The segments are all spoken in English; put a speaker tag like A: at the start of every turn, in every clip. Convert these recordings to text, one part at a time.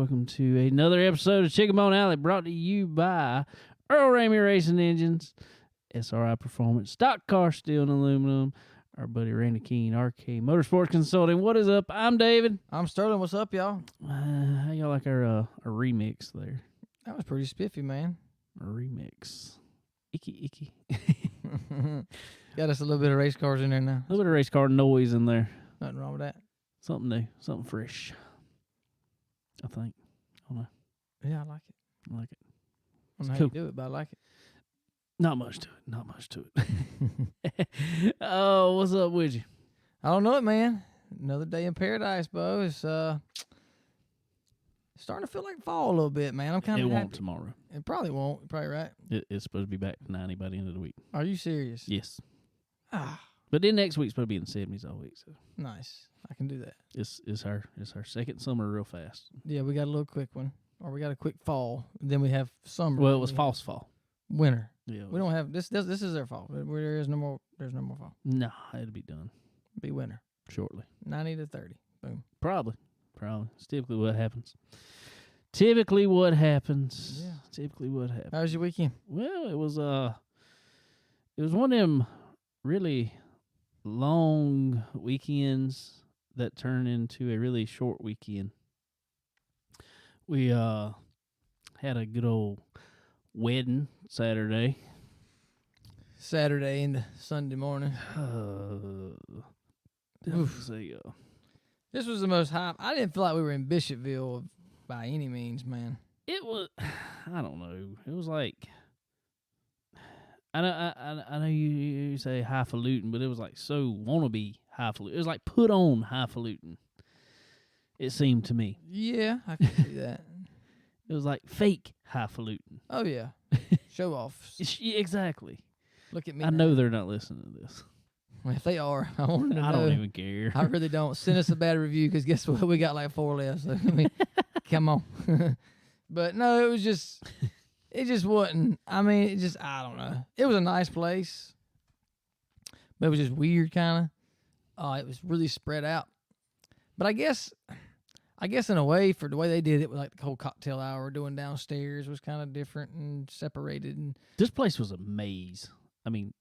A: Welcome to another episode of Chicken Bone Alley, brought to you by Earl Ramey Racing Engines, SRI Performance, Stock Car Steel and Aluminum, our buddy Randy Keene, RK Motorsports Consulting. What is up? I'm David.
B: I'm Sterling. What's up, y'all?
A: How y'all like our remix there?
B: That was pretty spiffy, man.
A: A remix. Icky.
B: Got us a little bit of race cars in there now.
A: A little bit of race car noise in there.
B: Nothing wrong with that.
A: Something new, something fresh. I think. I don't know.
B: Yeah, I like it.
A: I like it.
B: I don't know how
A: cool.
B: you do it, but I like it.
A: Not much to it. Oh, what's up with you?
B: I don't know it, man. Another day in paradise, Bo. It's starting to feel like fall a little bit, man. I'm kind of
A: It won't tomorrow.
B: It probably won't. You're probably right.
A: It's supposed to be back to 90 by the end of the week.
B: Are you serious?
A: Yes.
B: Ah,
A: But then next week's supposed to be in the 70s all week. So
B: nice. I can do that.
A: it's our second summer real fast.
B: Yeah, we got a little quick one. Or we got a quick fall. Then we have summer.
A: Well, it was false fall.
B: Winter.
A: Yeah.
B: We don't have this is their fall. There's no more fall.
A: No, it'll be done
B: Be winter.
A: shortly.
B: 90 to 30. Boom.
A: Probably. It's typically what happens. Typically what happens.
B: How was your weekend?
A: Well, it was one of them really long weekends that turn into a really short weekend. We had a good old wedding Saturday
B: into Sunday morning. This was the most hype. I didn't feel like we were in Bishopville by any means, man.
A: It was, I don't know. It was like, I know you say highfalutin, but it was like so wannabe highfalutin. It was like put on highfalutin. It seemed to me.
B: Yeah, I can see that.
A: It was like fake highfalutin.
B: Oh yeah, show offs.
A: Exactly.
B: Look at me.
A: I know they're not listening to this.
B: Well, if they are, I want them to know.
A: I don't even care.
B: I really don't. Send us a bad review because guess what? We got like 4 left. So I mean, come on. But no, it just wasn't. I mean, I don't know. It was a nice place, but it was just weird, kind of. It was really spread out. But I guess in a way, for the way they did it, with like the whole cocktail hour doing downstairs was kind of different and separated. And
A: this place was a maze. I mean,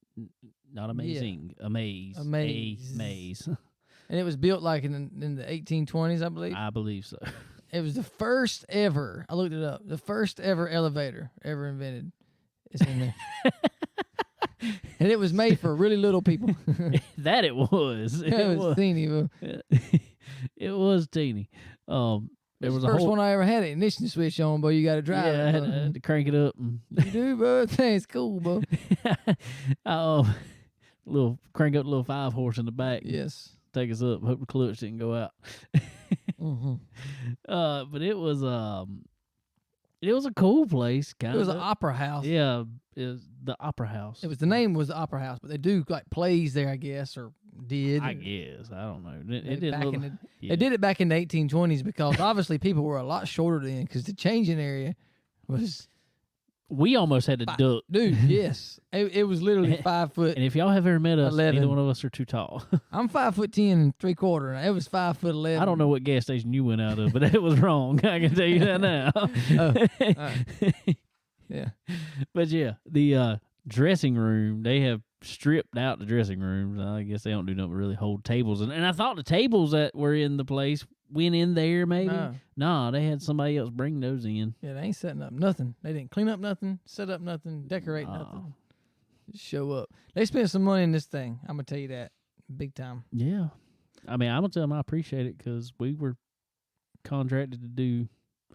A: not amazing. Yeah. A maze.
B: A maze.
A: A maze.
B: And it was built like in the 1820s, I believe.
A: I believe so.
B: It was the first ever. I looked it up. The first ever elevator ever invented is in there. And it was made for really little people.
A: That it was.
B: It was teeny.
A: It was teeny. There was
B: the
A: a
B: first
A: whole
B: one I ever had an ignition switch on, but you got to drive it.
A: I had to crank it up.
B: You do, bro. It's cool, bro.
A: Little crank up the little 5-horse in the back.
B: Yes.
A: Take us up. Hope the clutch didn't go out.
B: Mm-hmm.
A: But it was a cool place.
B: It was an opera house.
A: Yeah, it was the opera house.
B: The name was the opera house, but they do like plays there, I guess, or did.
A: I guess. I don't know.
B: They did it back in the 1820s because obviously people were a lot shorter then because the changing area was.
A: We almost had to duck.
B: Dude, yes. It was literally 5 foot.
A: And if y'all have ever met us,
B: 11.
A: neither one of us are too tall.
B: I'm 5'10" 3/4, and it was 5'11".
A: I don't know what gas station you went out of, but it was wrong. I can tell you that now.
B: Yeah.
A: But yeah, the dressing room, they have stripped out the dressing rooms. I guess they don't do nothing but really hold tables. And I thought the tables that were in the place went in there maybe. No, they had somebody else bring those in.
B: Yeah, they ain't setting up nothing. They didn't clean up nothing, set up nothing, decorate nothing. Just show up. They spent some money in this thing. I'm going to tell you that. Big time.
A: Yeah. I mean, I'm going to tell them I appreciate it because we were contracted to do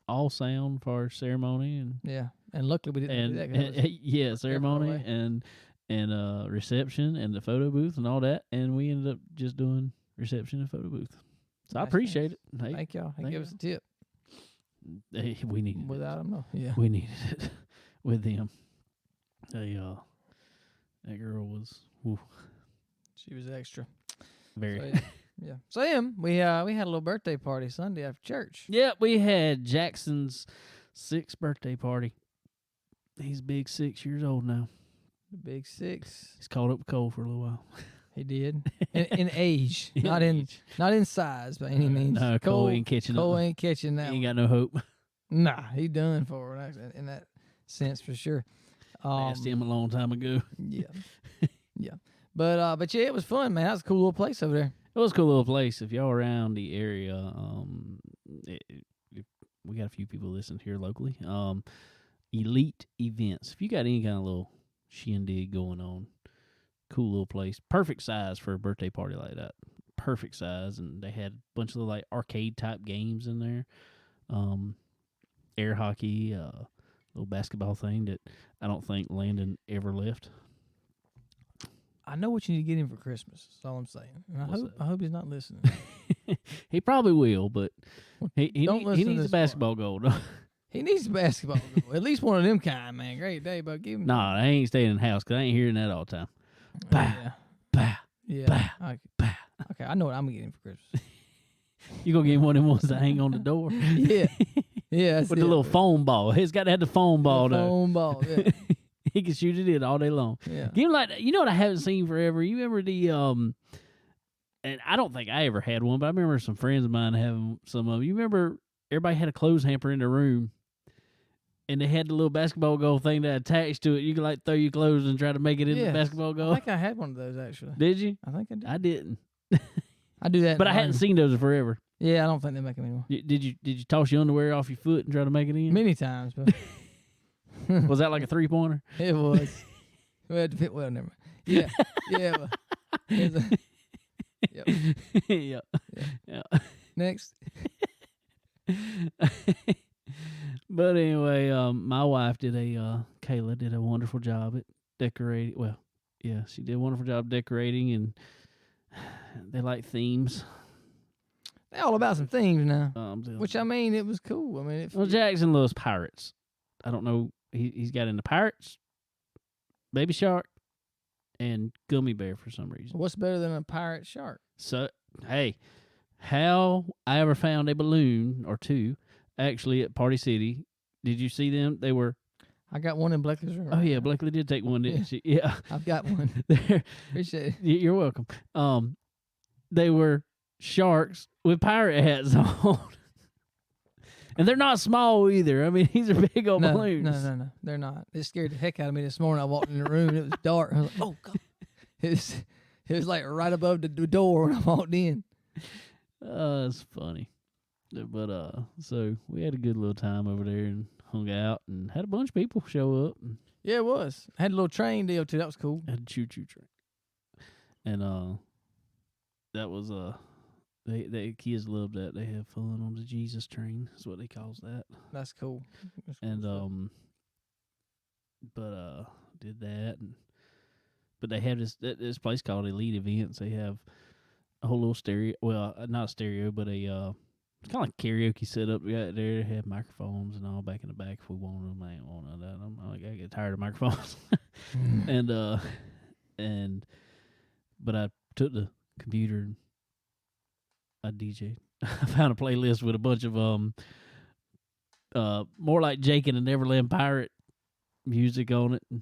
A: all sound for our ceremony.
B: And luckily we didn't do that.
A: Ceremony and reception and the photo booth and all that. And we ended up just doing reception and photo booth. So nice, I appreciate it. Hey,
B: thank y'all. Give us a tip.
A: Hey, we needed it.
B: Without them, no. Yeah.
A: We needed it with them. That girl was. Whew.
B: She was extra.
A: Very.
B: So, yeah. So we had a little birthday party Sunday after church.
A: Yeah, we had Jackson's 6th birthday party. He's big 6 years old now.
B: The big 6.
A: He's caught up with Cole for a little while.
B: He did. In age. Not in size by any means.
A: No, Cole ain't catching up.
B: Cole ain't catching that.
A: He ain't got no hope.
B: Nah, he done for it in that sense for sure.
A: Asked him a long time ago.
B: Yeah, yeah. But yeah, it was fun, man. That was a cool little place over there.
A: It was a cool little place. If y'all around the area, we got a few people listening here locally. Elite Events. If you got any kind of little shindig going on, cool little place. Perfect size for a birthday party like that. Perfect size, and they had a bunch of little, like, arcade type games in there. Air hockey, little basketball thing that I don't think Landon ever left.
B: I know what you need to get him for Christmas. That's all I'm saying. And I hope he's not listening.
A: He probably will, but he needs a basketball goal.
B: He needs a basketball goal. At least one of them kind, man. Great day, but give him.
A: Nah, I ain't staying in the house because I ain't hearing that all the time. Bah,
B: Yeah.
A: bah,
B: Yeah.
A: bah, bah.
B: Okay, I know what I'm going to get him for Christmas.
A: You gonna get him one of them ones that hang on the door?
B: Yeah. Yeah.
A: With the little foam ball. He's got to have the foam ball, though.
B: Foam ball, yeah.
A: He can shoot it in all day long.
B: Yeah.
A: Give him, like, you know what I haven't seen forever? You remember the and I don't think I ever had one, but I remember some friends of mine having some of them. You remember everybody had a clothes hamper in their room, and they had the little basketball goal thing that attached to it. You could, like, throw your clothes and try to make it into the basketball goal.
B: I think I had one of those, actually.
A: Did you?
B: I think I did.
A: I didn't.
B: I do that.
A: But I hadn't seen those in forever.
B: Yeah, I don't think they make them anymore.
A: Did you toss your underwear off your foot and try to make it in?
B: Many times, but
A: Was that like a 3-pointer?
B: it was. Well, never mind. Yeah, yeah. Yep.
A: Yeah.
B: Yeah. Next.
A: But anyway, my wife Kayla did a wonderful job at decorating. Well, yeah, she did a wonderful job decorating, and they like themes.
B: They're all about some themes now. Which, I mean, it was cool. I mean,
A: Jackson loves pirates. I don't know. He's got into pirates, Baby Shark, and Gummy Bear for some reason.
B: What's better than a pirate shark?
A: So, hey, how I ever found a balloon or two actually at Party City. Did you see them? They were.
B: I got one in Blakely's room.
A: Oh, yeah, Blakely did take one, didn't she? Yeah.
B: I've got one. Appreciate it.
A: You're welcome. They were sharks with pirate hats on. And they're not small either. I mean, these are big old balloons.
B: No. They're not. It scared the heck out of me this morning. I walked in the room and it was dark. I was like, oh, God. It was like right above the door when I walked in.
A: It's funny. But so we had a good little time over there and hung out and had a bunch of people show up. And
B: yeah, it was. Had a little train deal too. That was cool.
A: Had a choo-choo train. And that was the kids loved that. They have fun on the Jesus train. That's what they calls that.
B: That's cool.
A: And did that. But they have this place called Elite Events. They have a whole little stereo. Well, not a stereo, but a it's kind of like karaoke setup. We got there. They have microphones and all back in the back if we wanted them. I ain't want none of that. I get tired of microphones. But I took the computer and I DJ'd. I found a playlist with a bunch of more like Jake and the Neverland Pirate music on it. And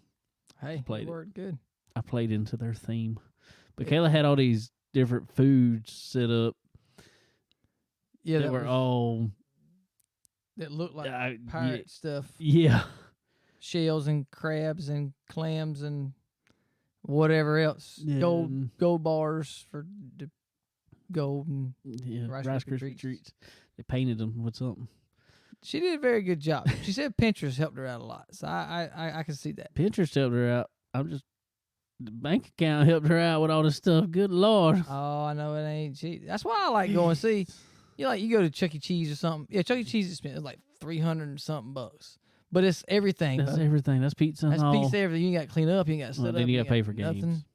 B: hey, played it. Good.
A: I played into their theme. But Kayla had all these different foods set up.
B: Yeah,
A: that were all
B: that looked like pirate stuff.
A: Yeah,
B: shells and crabs and clams and whatever else. Yeah. Gold bars for the gold and Rice Krispie treats.
A: They painted them with something.
B: She did a very good job. She said Pinterest helped her out a lot, so I can see that.
A: Pinterest helped her out. The bank account helped her out with all this stuff. Good Lord.
B: Oh, I know it ain't cheap. That's why I like going see. You go to Chuck E. Cheese or something. Yeah, Chuck E. Cheese is like $300 and something bucks. But it's everything.
A: That's everything. That's pizza.
B: That's
A: all.
B: Pizza. Everything. You got to clean up. You got to set up.
A: Then you got to pay for games.
B: Nothing.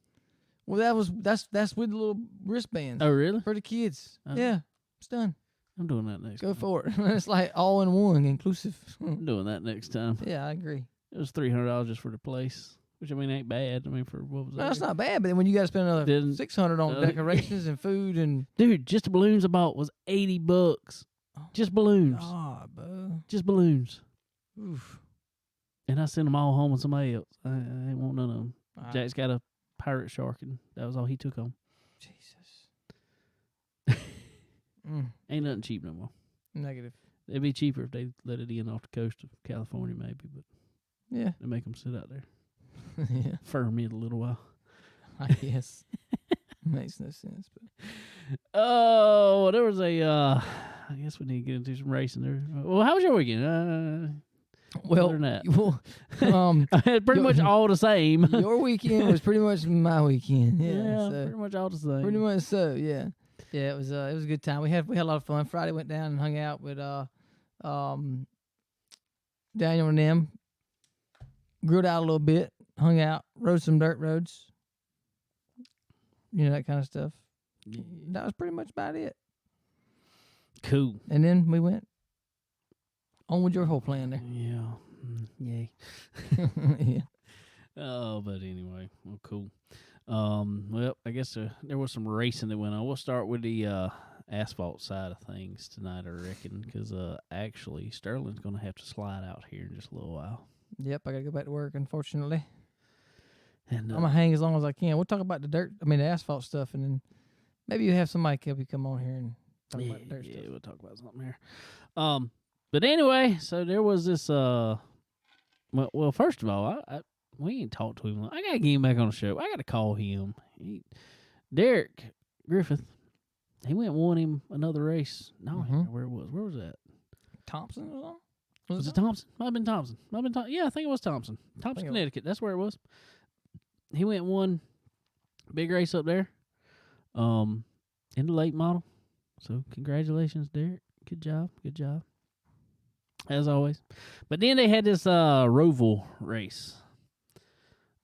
B: Well, that's with the little wristbands.
A: Oh, really?
B: For the kids. Yeah, it's done.
A: I'm doing that next.
B: Go for it. It's like all in one, inclusive.
A: I'm doing that next time.
B: Yeah, I agree.
A: It was $300 just for the place. Which, I mean, ain't bad. I mean, for what was that?
B: No, that's not bad, but then when you got to spend another $600 on decorations and food and...
A: Dude, just the balloons I bought was $80. Oh, just balloons.
B: God, bro.
A: Just balloons.
B: Oof.
A: And I sent them all home with somebody else. I ain't want none of them. Right. Jack's got a pirate shark, and that was all he took home.
B: Jesus.
A: Ain't nothing cheap no more.
B: Negative.
A: It'd be cheaper if they let it in off the coast of California, maybe, but
B: Yeah.
A: they make them sit out there.
B: Yeah.
A: Ferment a little while.
B: I guess. Makes no sense. But
A: Oh, there was I guess we need to get into some racing there. Well, how was your weekend?
B: well,
A: other than that. It's pretty much all the same.
B: Your weekend was pretty much my weekend. Yeah, so
A: pretty much all the same.
B: pretty much so. Yeah, yeah. It was a good time. We had a lot of fun. Friday went down and hung out with Daniel and them. Grilled out a little bit, hung out, rode some dirt roads. You know, that kind of stuff.
A: Yeah.
B: That was pretty much about it.
A: Cool.
B: And then we went on with your whole plan there.
A: Yeah. Yay.
B: Yeah.
A: Oh, but anyway, well, cool. Well, I guess there was some racing that went on. We'll start with the asphalt side of things tonight, I reckon, because actually Sterling's going to have to slide out here in just a little while.
B: Yep, I got to go back to work, unfortunately.
A: And
B: I'm going to hang as long as I can. We'll talk about the asphalt stuff, and then maybe you have somebody help you come on here and talk about the dirt stuff.
A: Yeah, we'll talk about something here. But anyway, so there was this, well, first of all, we ain't talked to him. I got to get him back on the show. I got to call him. Derek Griffith, he went and won him another race. No, I don't know where it was. Where was that?
B: Thompson or something?
A: Was it Thompson? Might have been Thompson. Yeah, I think it was Thompson. Thompson, Connecticut. That's where it was. He went and won big race up there in the late model. So congratulations, Derek. Good job. Good job. As always. But then they had this Roval race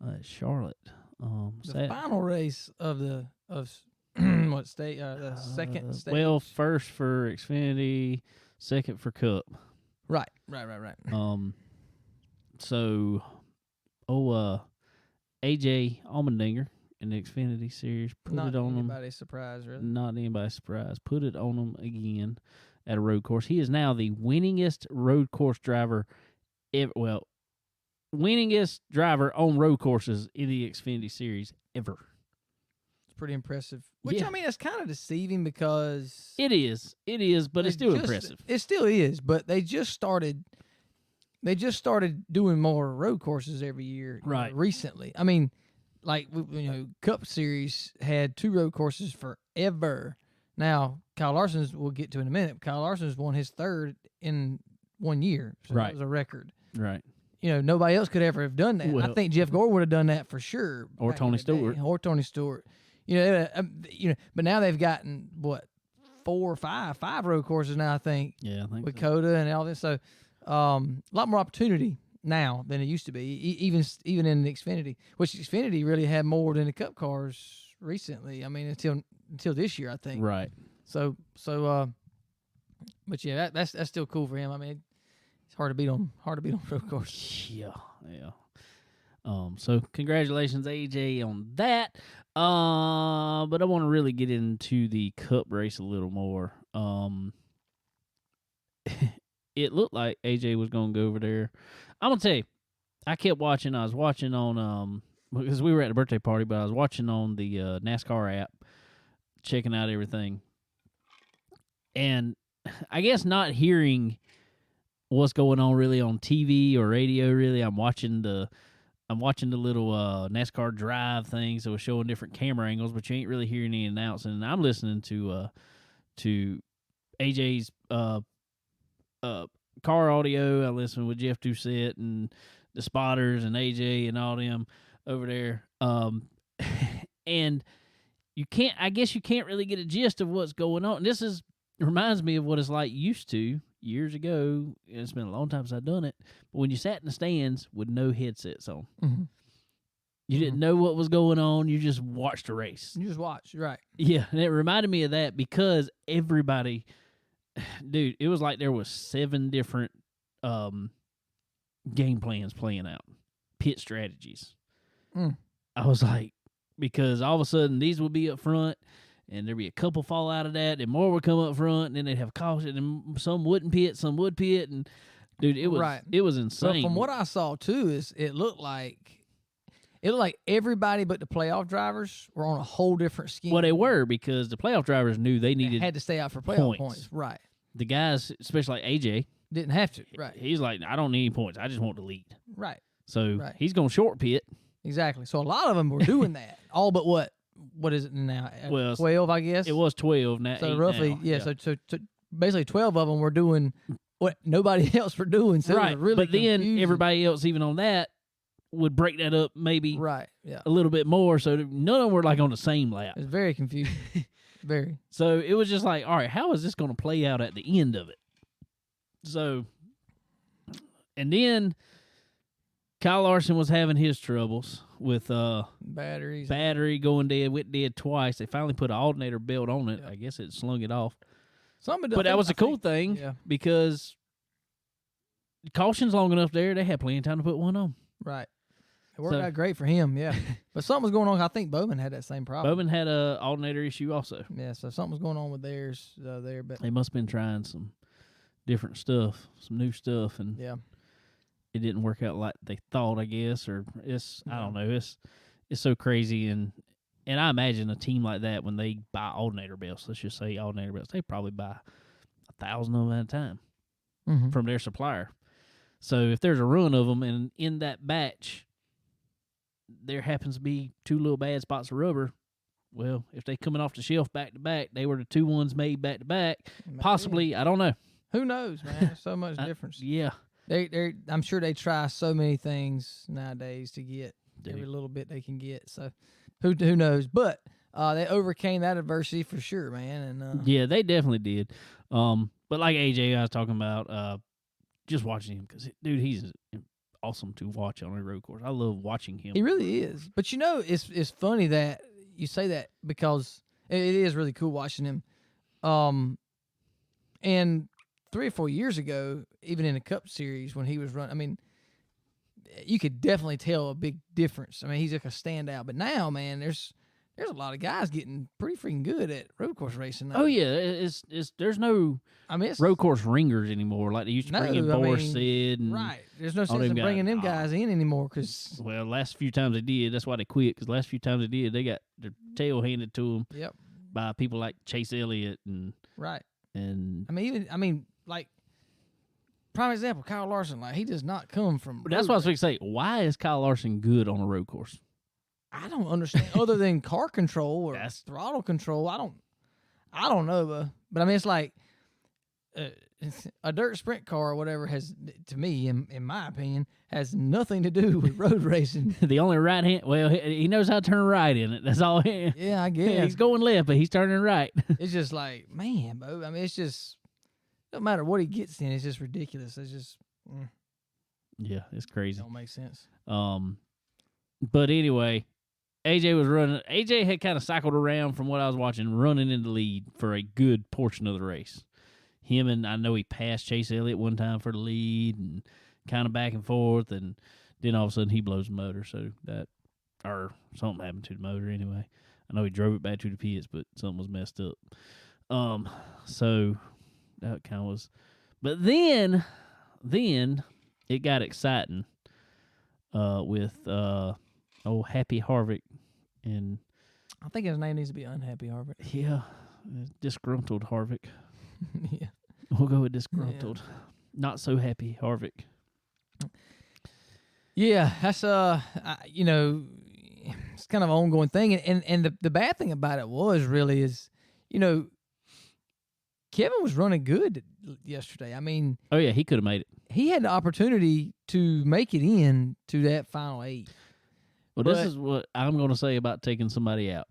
A: at Charlotte.
B: The final race of what state? The second stage.
A: Well, first for Xfinity, second for Cup.
B: Right.
A: So, AJ Allmendinger in the Xfinity Series put it on him.
B: Not anybody's surprise, really.
A: Not anybody's surprise. Put it on him again at a road course. He is now the winningest road course driver ever. Well, winningest driver on road courses in the Xfinity Series ever.
B: It's pretty impressive. Which, I mean, it's kind of deceiving because...
A: It is, but it's still impressive.
B: It still is, but they just started doing more road courses every year recently. I mean, like, Cup Series had 2 road courses forever. Now, Kyle Larson's, we'll get to in a minute, Kyle Larson's won his 3rd in 1 year. So that was a record.
A: Right.
B: Nobody else could ever have done that.
A: Well,
B: I think Jeff Gore would have done that for sure.
A: Or Tony Stewart.
B: But now they've gotten, 4 or 5 road courses now, I think.
A: Yeah, I think
B: with
A: so.
B: COTA and all this. So, a lot more opportunity now than it used to be, even in the Xfinity, which Xfinity really had more than the Cup cars recently. I mean, until this year, I think.
A: Right.
B: So, but yeah, that's still cool for him. I mean, it's hard to beat on road course.
A: Yeah. So congratulations, AJ, on that. But I want to really get into the Cup race a little more. It looked like AJ was going to go over there. I'm going to tell you, I kept watching. I was watching on, because we were at the birthday party, but I was watching on the NASCAR app, checking out everything. And I guess not hearing what's going on really on TV or radio, really. I'm watching the little NASCAR drive things that was showing different camera angles, but you ain't really hearing any announcing. And I'm listening to AJ's car audio. I listen with Jeff Doucette and the spotters and AJ and all them over there. And you can't really get a gist of what's going on. And this reminds me of what it's like used to years ago. It's been a long time since I've done it. But when you sat in the stands with no headsets on, you didn't know what was going on. You just watched a race.
B: You just watched, right?
A: Yeah, and it reminded me of that because everybody, dude, it was like there was 7 different game plans playing out, pit strategies. I was like, because all of a sudden these would be up front, and there'd be a couple fall out of that, and more would come up front, and then they'd have caution, and some wouldn't pit, some would pit, and dude, it was insane.
B: But from what I saw too, is it looked like everybody but the playoff drivers were on a whole different scheme.
A: Well, they were, because the playoff drivers knew they had
B: to stay out for playoff points. Right.
A: the guys, especially like AJ,
B: didn't have to. Right.
A: He's like, I don't need any points. I just want to lead.
B: Right.
A: So he's going to short pit.
B: Exactly. So a lot of them were doing that. All but what? What is it now?
A: Well,
B: 12, I guess.
A: It was 12 now.
B: So roughly,
A: now.
B: yeah. So basically 12 of them were doing what nobody else were doing. So
A: right.
B: It was really
A: but then
B: confusing.
A: everybody else, even on that, would break that up maybe
B: right. Yeah.
A: a little bit more. So none of them were like on the same lap.
B: It was very confusing. Very.
A: So it was just like, all right, how is this going to play out at the end of it? So, and then Kyle Larson was having his troubles with battery going dead, went dead twice. They finally put an alternator belt on it. I guess it slung it off. But that was a cool thing because caution's long enough there. They had plenty of time to put one on.
B: Right. It worked out great for him, yeah. But something was going on. I think Bowman had that same problem.
A: Bowman had a alternator issue also.
B: Yeah, so something was going on with theirs there. But
A: they must have been trying some different stuff, some new stuff, and it didn't work out like they thought, I guess. Or I don't know. It's so crazy, and I imagine a team like that when they buy alternator belts. Let's just say alternator belts, they probably buy 1,000 of them at a time from their supplier. So if there's a run of them, and in that batch there happens to be 2 little bad spots of rubber, well, if they coming off the shelf back to back, they were the 2 ones made back to back. Possibly, I don't know.
B: Who knows, man? There's so much difference.
A: Yeah.
B: I'm sure they try so many things nowadays to get every little bit they can get. So who knows? But they overcame that adversity for sure, man. And
A: yeah, they definitely did. But like AJ, I was talking about, just watching him because, dude, he's awesome to watch on a road course. I love watching him.
B: He really is. But it's funny that you say that because it is really cool watching him. And 3 or 4 years ago, even in the Cup Series when he was running, I mean, you could definitely tell a big difference. I mean, he's like a standout. But now, man, there's a lot of guys getting pretty freaking good at road course racing now.
A: Oh yeah, there's no road course ringers anymore like they used to bring in Borstead.
B: Right, there's no sense in bringing them guys in anymore because
A: last few times they did, that's why they quit. Because last few times they did, they got their tail handed to them.
B: Yep.
A: By people like Chase Elliott and
B: right.
A: And
B: like prime example, Kyle Larson. Like he does not come from.
A: That's what I was going to say. Why is Kyle Larson good on a road course?
B: I don't understand. Other than car control or throttle control, I don't know. But I mean, it's like a dirt sprint car or whatever has, to me, in my opinion, has nothing to do with road racing.
A: The only right hand, well, he knows how to turn right in it. That's all.
B: Yeah, I guess
A: he's going left, but he's turning right.
B: It's just like, man, Bo. I mean, it's just no matter what he gets in, it's just ridiculous. It's just,
A: yeah, it's crazy.
B: Don't make sense.
A: But anyway. AJ was running. AJ had kind of cycled around from what I was watching, running in the lead for a good portion of the race. Him and I know he passed Chase Elliott one time for the lead and kind of back and forth, and then all of a sudden he blows the motor. So or something happened to the motor anyway. I know he drove it back to the pits, but something was messed up. So that kind of was. But then it got exciting with Happy Harvick. And
B: I think his name needs to be Unhappy Harvick.
A: Yeah, disgruntled Harvick.
B: Yeah,
A: we'll go with disgruntled. Yeah. Not so happy Harvick.
B: Yeah, that's it's kind of an ongoing thing, and the bad thing about it is Kevin was running good yesterday. I mean,
A: oh yeah, he could have made it.
B: He had the opportunity to make it in to that final 8.
A: Well, this is what I'm going to say about taking somebody out.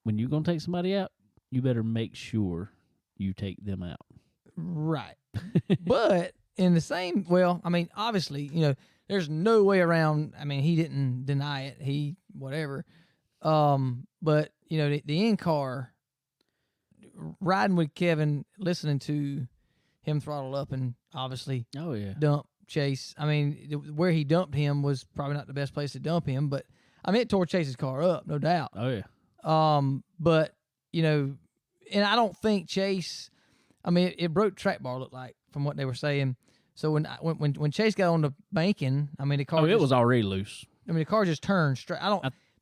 A: When you're going to take somebody out, you better make sure you take them out.
B: Right. But in the same, obviously, there's no way around. I mean, he didn't deny it. Whatever. But, the in-car, riding with Kevin, listening to him throttle up and obviously dump Chase. I mean, where he dumped him was probably not the best place to dump him, but I mean, it tore Chase's car up, no doubt.
A: Oh yeah.
B: But and I don't think Chase. I mean, it broke track bar, looked like, from what they were saying. So when Chase got on the banking, I mean, the car.
A: it was already loose.
B: I mean, the car just turned straight.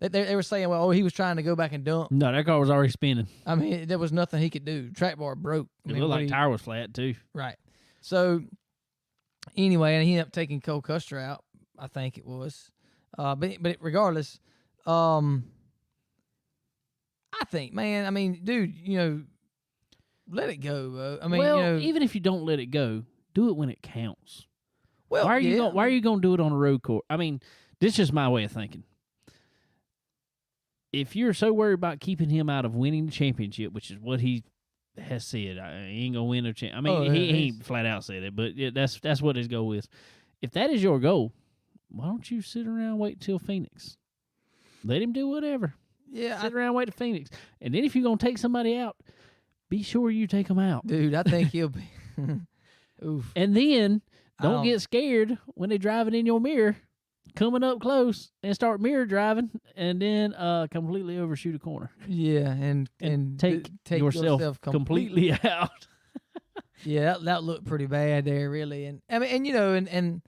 B: They were saying, well, he was trying to go back and dump.
A: No, that car was already spinning.
B: I mean, there was nothing he could do. Track bar broke.
A: It looked like the tire was flat, too.
B: Right. So, anyway, and he ended up taking Cole Custer out, I think it was. But regardless, I think, man, I mean, dude, let it go, bro. I mean,
A: even if you don't let it go, do it when it counts.
B: Well,
A: why are you going to do it on a road course? I mean, this is just my way of thinking. If you're so worried about keeping him out of winning the championship, which is what he has said, he ain't gonna win a championship. I mean, he ain't flat out said it, but that's what his goal is. If that is your goal, why don't you sit around and wait till Phoenix? Let him do whatever.
B: Yeah,
A: sit around and wait till Phoenix, and then if you're gonna take somebody out, be sure you take them out,
B: dude. I think he'll be. Oof.
A: And then don't get scared when they're driving in your mirror, coming up close, and start mirror driving, and then completely overshoot a corner.
B: Yeah, and
A: take yourself completely out.
B: Yeah, that looked pretty bad there, really. And I mean, and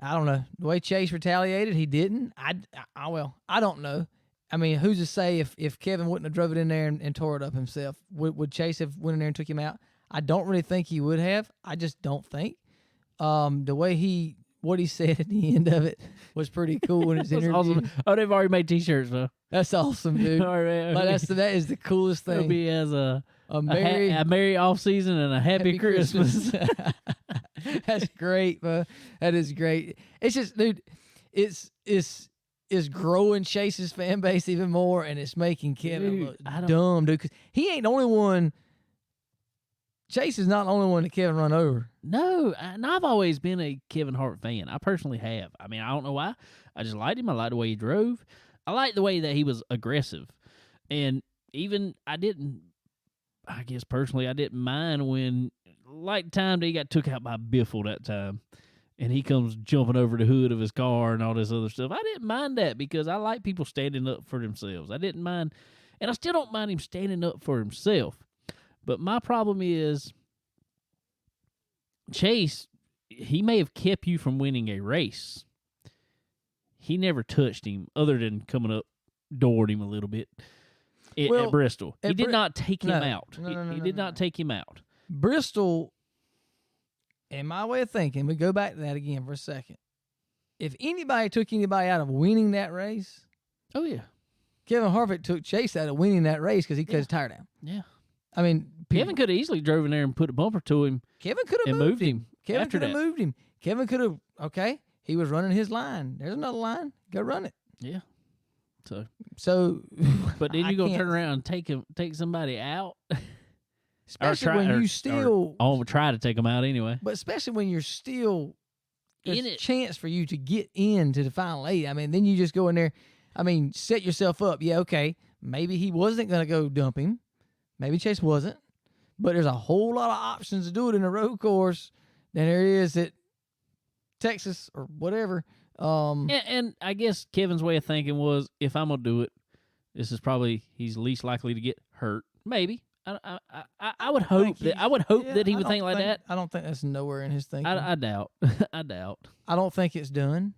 B: I don't know the way Chase retaliated. He didn't. I don't know. I mean, who's to say if Kevin wouldn't have drove it in there and tore it up himself, would Chase have went in there and took him out? I don't really think he would have. I just don't think. The way what he said at the end of it was pretty cool in his interview.
A: Awesome. Oh, they've already made T-shirts, though.
B: That's awesome, dude. Like that is the coolest thing.
A: It'll be as a
B: merry
A: off-season and a happy Christmas.
B: That's great, bro. That is great. It's just, dude, it's growing Chase's fan base even more, and it's making Kevin look dumb, dude. 'Cause he ain't the only one. Chase is not the only one that Kevin run over.
A: No, and I've always been a Kevin Hart fan. I personally have. I mean, I don't know why. I just liked him. I liked the way he drove. I liked the way that he was aggressive. And even I guess personally, I didn't mind when, like, the time that he got took out by Biffle that time, and he comes jumping over the hood of his car and all this other stuff. I didn't mind that because I like people standing up for themselves. I didn't mind, and I still don't mind him standing up for himself. But my problem is, Chase, he may have kept you from winning a race. He never touched him other than coming up, doored him a little bit at Bristol. He did not take him out. He did not take him out.
B: Bristol, in my way of thinking, we go back to that again for a second. If anybody took anybody out of winning that race,
A: oh, yeah.
B: Kevin Harvick took Chase out of winning that race because he cut his tire down.
A: Yeah.
B: I mean,
A: Kevin could have easily drove in there and put a bumper to him.
B: Kevin could have moved him. Kevin could have moved him. Kevin could have, he was running his line. There's another line. Go run it.
A: Yeah.
B: So
A: but then you gonna turn around and take somebody out?
B: Especially when you still
A: try to take them out anyway.
B: But especially when you're still
A: in it.
B: Chance for you to get into the final 8. I mean, then you just go in there. I mean, set yourself up. Yeah, okay. Maybe he wasn't gonna go dump him. Maybe Chase wasn't, but there's a whole lot of options to do it in a road course than there is at Texas or whatever.
A: And I guess Kevin's way of thinking was, if I'm gonna do it, this is probably he's least likely to get hurt. Maybe I would hope that he would think like that.
B: I don't think that's nowhere in his thinking.
A: I doubt. I doubt.
B: I don't think it's done.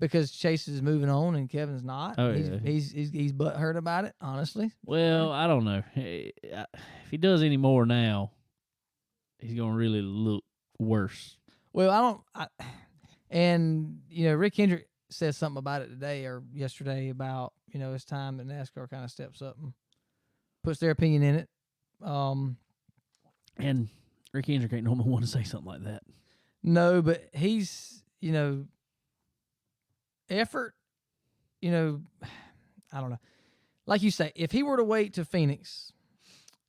B: Because Chase is moving on and Kevin's not.
A: Oh,
B: he's butthurt about it, honestly.
A: Well, I don't know. If he does any more now, he's going to really look worse.
B: Well, and Rick Hendrick said something about it today or yesterday about, it's time that NASCAR kind of steps up and puts their opinion in it.
A: And Rick Hendrick ain't normally one to say something like that.
B: No, but he's, effort, I don't know. Like you say, if he were to wait to Phoenix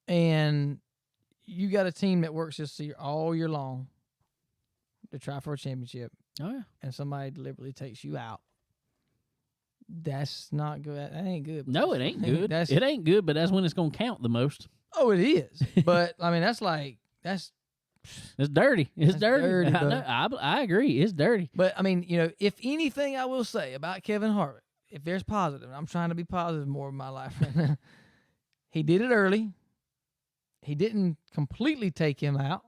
B: and you got a team that works this year all year long to try for a championship, and somebody deliberately takes you out, that's not good. That ain't good.
A: No, it ain't good. It ain't good, but that's when it's going to count the most.
B: Oh, it is. But, I mean, that's
A: it's dirty. It's dirty. I agree. It's dirty.
B: But, I mean, if anything I will say about Kevin Harvick, if there's positive, I'm trying to be positive more in my life right now. He did it early. He didn't completely take him out.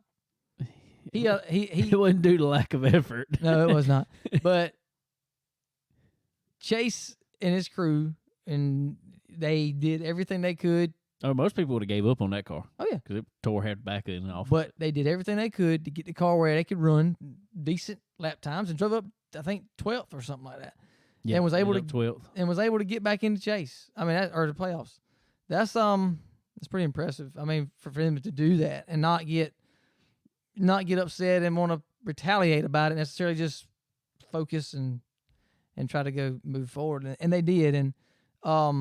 B: It
A: wasn't due to lack of effort.
B: No, it was not. But Chase and his crew and they did everything they could.
A: Oh, most people would have gave up on that car.
B: Oh, yeah.
A: Because it tore half the back end off.
B: But they did everything they could to get the car where they could run decent lap times and drove up, I think, 12th or something like that.
A: Yeah,
B: and was able to
A: 12th.
B: And was able to get back in the chase. I mean, or the playoffs. That's pretty impressive. I mean, for them to do that and not get upset and want to retaliate about it necessarily, just focus and try to go move forward. And they did. And I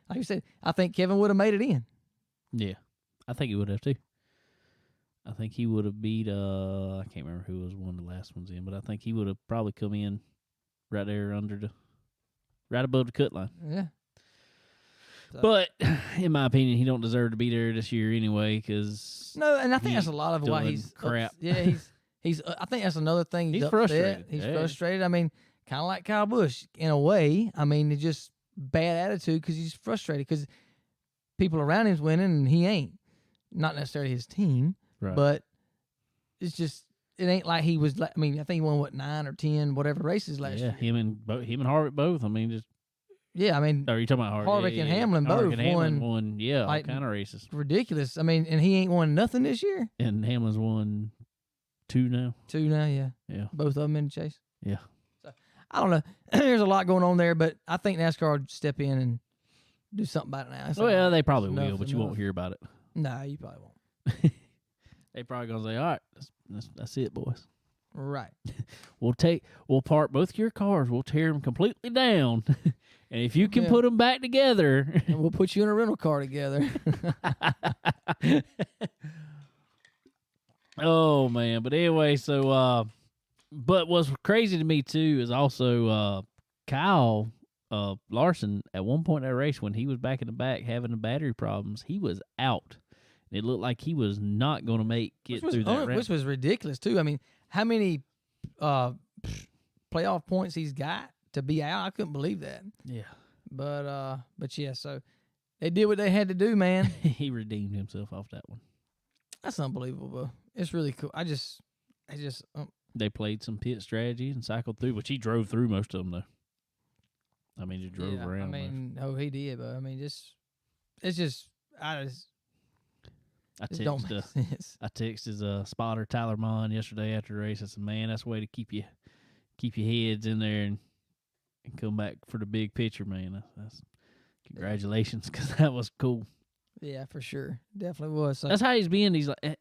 B: like you said, I think Kevin would have made it in.
A: Yeah, I think he would have too. I think he would have beat, I can't remember who was one of the last ones in, but I think he would have probably come in right there right above the cut line.
B: Yeah. So.
A: But in my opinion, he don't deserve to be there this year anyway.
B: No, and I think that's a lot of why he's
A: crap.
B: He's. I think that's another thing.
A: He's frustrated.
B: He's frustrated. I mean, kind of like Kyle Busch in a way. I mean, it's just bad attitude because he's frustrated because people around him's winning and he ain't. Not necessarily his team, right. But it's just it ain't like he was. I mean, I think he won 9 or 10 whatever races last year.
A: Yeah, him and Harvick both. I mean, just.
B: Yeah, I mean.
A: Are you talking about
B: Harvick and Hamlin both
A: won? Yeah,
B: like,
A: all kind of races.
B: Ridiculous. I mean, and he ain't won nothing this year.
A: And Hamlin's won 2 now.
B: 2 now, yeah.
A: Yeah.
B: Both of them in the chase.
A: Yeah.
B: So I don't know. There's a lot going on there, but I think NASCAR would step in and do something about it now.
A: Well, they probably will, but you won't hear about it.
B: No, you probably won't.
A: They probably gonna say, "All right, that's it, boys."
B: Right.
A: We'll park both your cars. We'll tear them completely down, and if you can put them back together,
B: and we'll put you in a rental car together.
A: Oh man! But anyway, so but what's crazy to me too is also Kyle Larson at one point in that race when he was back in the back having the battery problems, he was out. It looked like he was not going to get through that round.
B: Which was ridiculous, too. I mean, how many playoff points he's got to be out? I couldn't believe that.
A: Yeah.
B: But yeah, so they did what they had to do, man.
A: He redeemed himself off that one.
B: That's unbelievable, bro. It's really cool.
A: They played some pit strategy and cycled through, which he drove through most of them, though. I mean, just drove around.
B: I mean, he did, but I mean,
A: I texted spotter Tyler Mon yesterday after the race. I said, "Man, that's a way to keep your heads in there and come back for the big picture, man. That's congratulations, because that was cool."
B: Yeah, for sure, definitely was. So.
A: That's how he's been. He's like,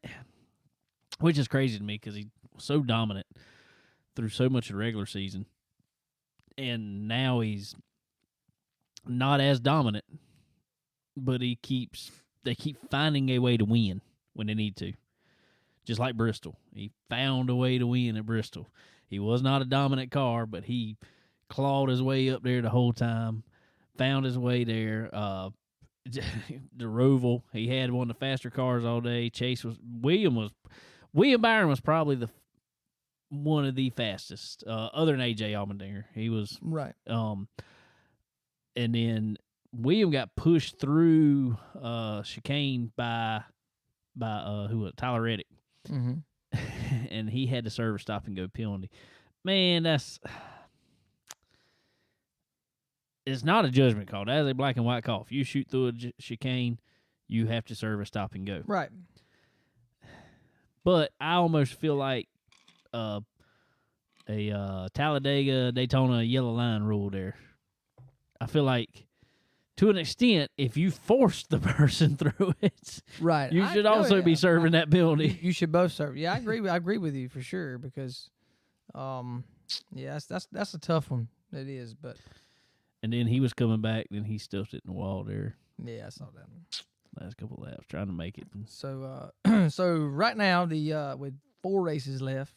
A: which is crazy to me because he was so dominant through so much of the regular season, and now he's not as dominant, but they keep finding a way to win when they need to. Just like Bristol. He found a way to win at Bristol. He was not a dominant car, but he clawed his way up there the whole time, found his way there. The Roval, he had one of the faster cars all day. William Byron was probably one of the fastest, other than AJ Allmendinger. He was
B: right.
A: And then William got pushed through chicane by who was it? Tyler Reddick.
B: Mm-hmm.
A: And he had to serve a stop and go penalty. Man, it's not a judgment call. That is a black and white call. If you shoot through a chicane, you have to serve a stop and go.
B: Right.
A: But I almost feel like a Talladega, Daytona yellow line rule there. I feel like, to an extent, if you force the person through it,
B: right,
A: you should also be serving that penalty.
B: You should both serve. Yeah, I agree. I agree with you for sure because, yeah, that's a tough one. It is, but.
A: And then he was coming back, then he stuffed it in the wall there.
B: Yeah, I saw that one.
A: Last couple of laps, trying to make it.
B: So, so right now, with 4 races left,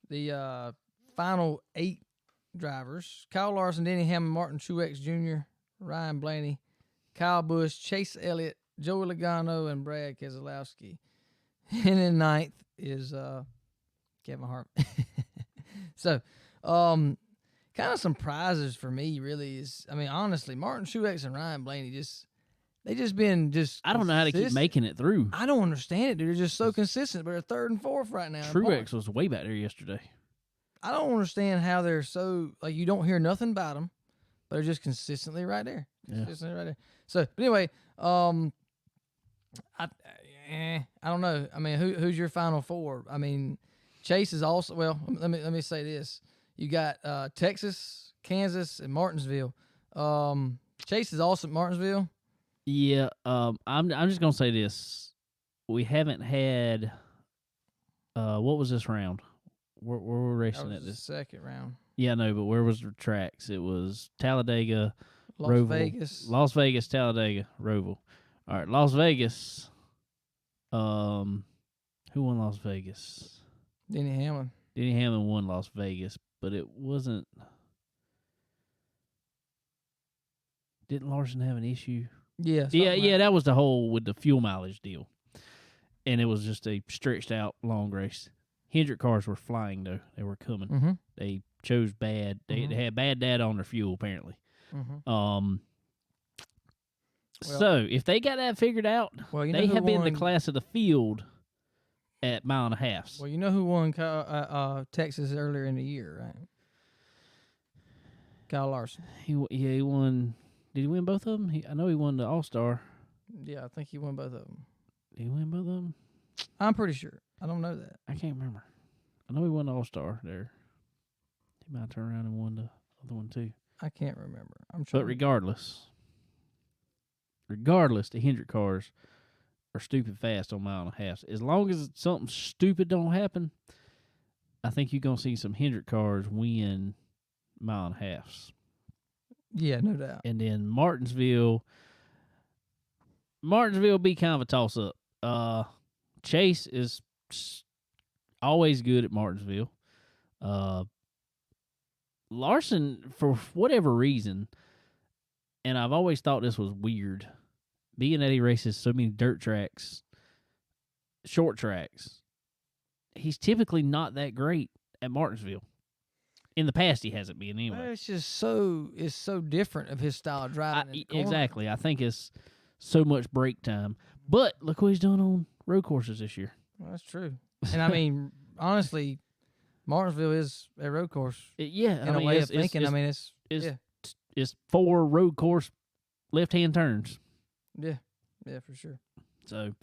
B: the final 8 drivers: Kyle Larson, Denny Hamlin, Martin Truex Jr., Ryan Blaney, Kyle Busch, Chase Elliott, Joey Logano, and Brad Keselowski. And then 9th is Kevin Harvick. So, kind of some prizes for me, really, is, I mean, honestly, Martin Truex and Ryan Blaney they just been
A: I don't know how to keep making it through.
B: I don't understand it, dude. They're just so consistent, but they're 3rd and 4th right now.
A: Truex was way back there yesterday.
B: I don't understand how they're so like you don't hear nothing about them, but they're just consistently right there. Consistently right there. So but anyway, I don't know. I mean, who's your Final Four? I mean, Chase is also well. Let me say this: you got Texas, Kansas, and Martinsville. Chase is also at Martinsville.
A: Yeah. I'm just gonna say this: we haven't had. What was this round? Where were we racing at this
B: second round?
A: Yeah, no, but where was the tracks? It was Talladega,
B: Las
A: Las Vegas, Talladega, Roval. All right, Las Vegas. Who won Las Vegas?
B: Denny Hamlin.
A: Denny Hamlin won Las Vegas, but it wasn't. Didn't Larson have an issue?
B: Yeah.
A: Yeah. That was the whole with the fuel mileage deal, and it was just a stretched out long race. Hendrick cars were flying though; they were coming.
B: Mm-hmm.
A: They chose bad. They had bad data on their fuel apparently.
B: Mm-hmm.
A: So if they got that figured out, they have been the class of the field at mile and a half.
B: Well, you know who won Texas earlier in the year, right? Kyle Larson.
A: He won. Did he win both of them? I know he won the All-Star.
B: Yeah, I think he won both of them.
A: Did he win both of them?
B: I'm pretty sure. I don't know that.
A: I can't remember. I know he won the All-Star there. He might turn around and won the other one too.
B: I can't remember.
A: But regardless, the Hendrick cars are stupid fast on mile and a half. As long as something stupid don't happen, I think you're gonna see some Hendrick cars win mile and a halves.
B: Yeah, no doubt.
A: And then Martinsville be kind of a toss up. Chase is always good at Martinsville. Larson, for whatever reason, and I've always thought this was weird, being that he races so many dirt tracks, short tracks, he's typically not that great at Martinsville. In the past, he hasn't been anyway.
B: Well, it's just so different of his style of driving.
A: Exactly. I think it's so much break time. But look what he's done on road courses this year.
B: Well, that's true. And I mean, honestly, Martinsville is a road course. In a way of thinking.
A: It's 4 road course left-hand turns.
B: Yeah, for sure.
A: So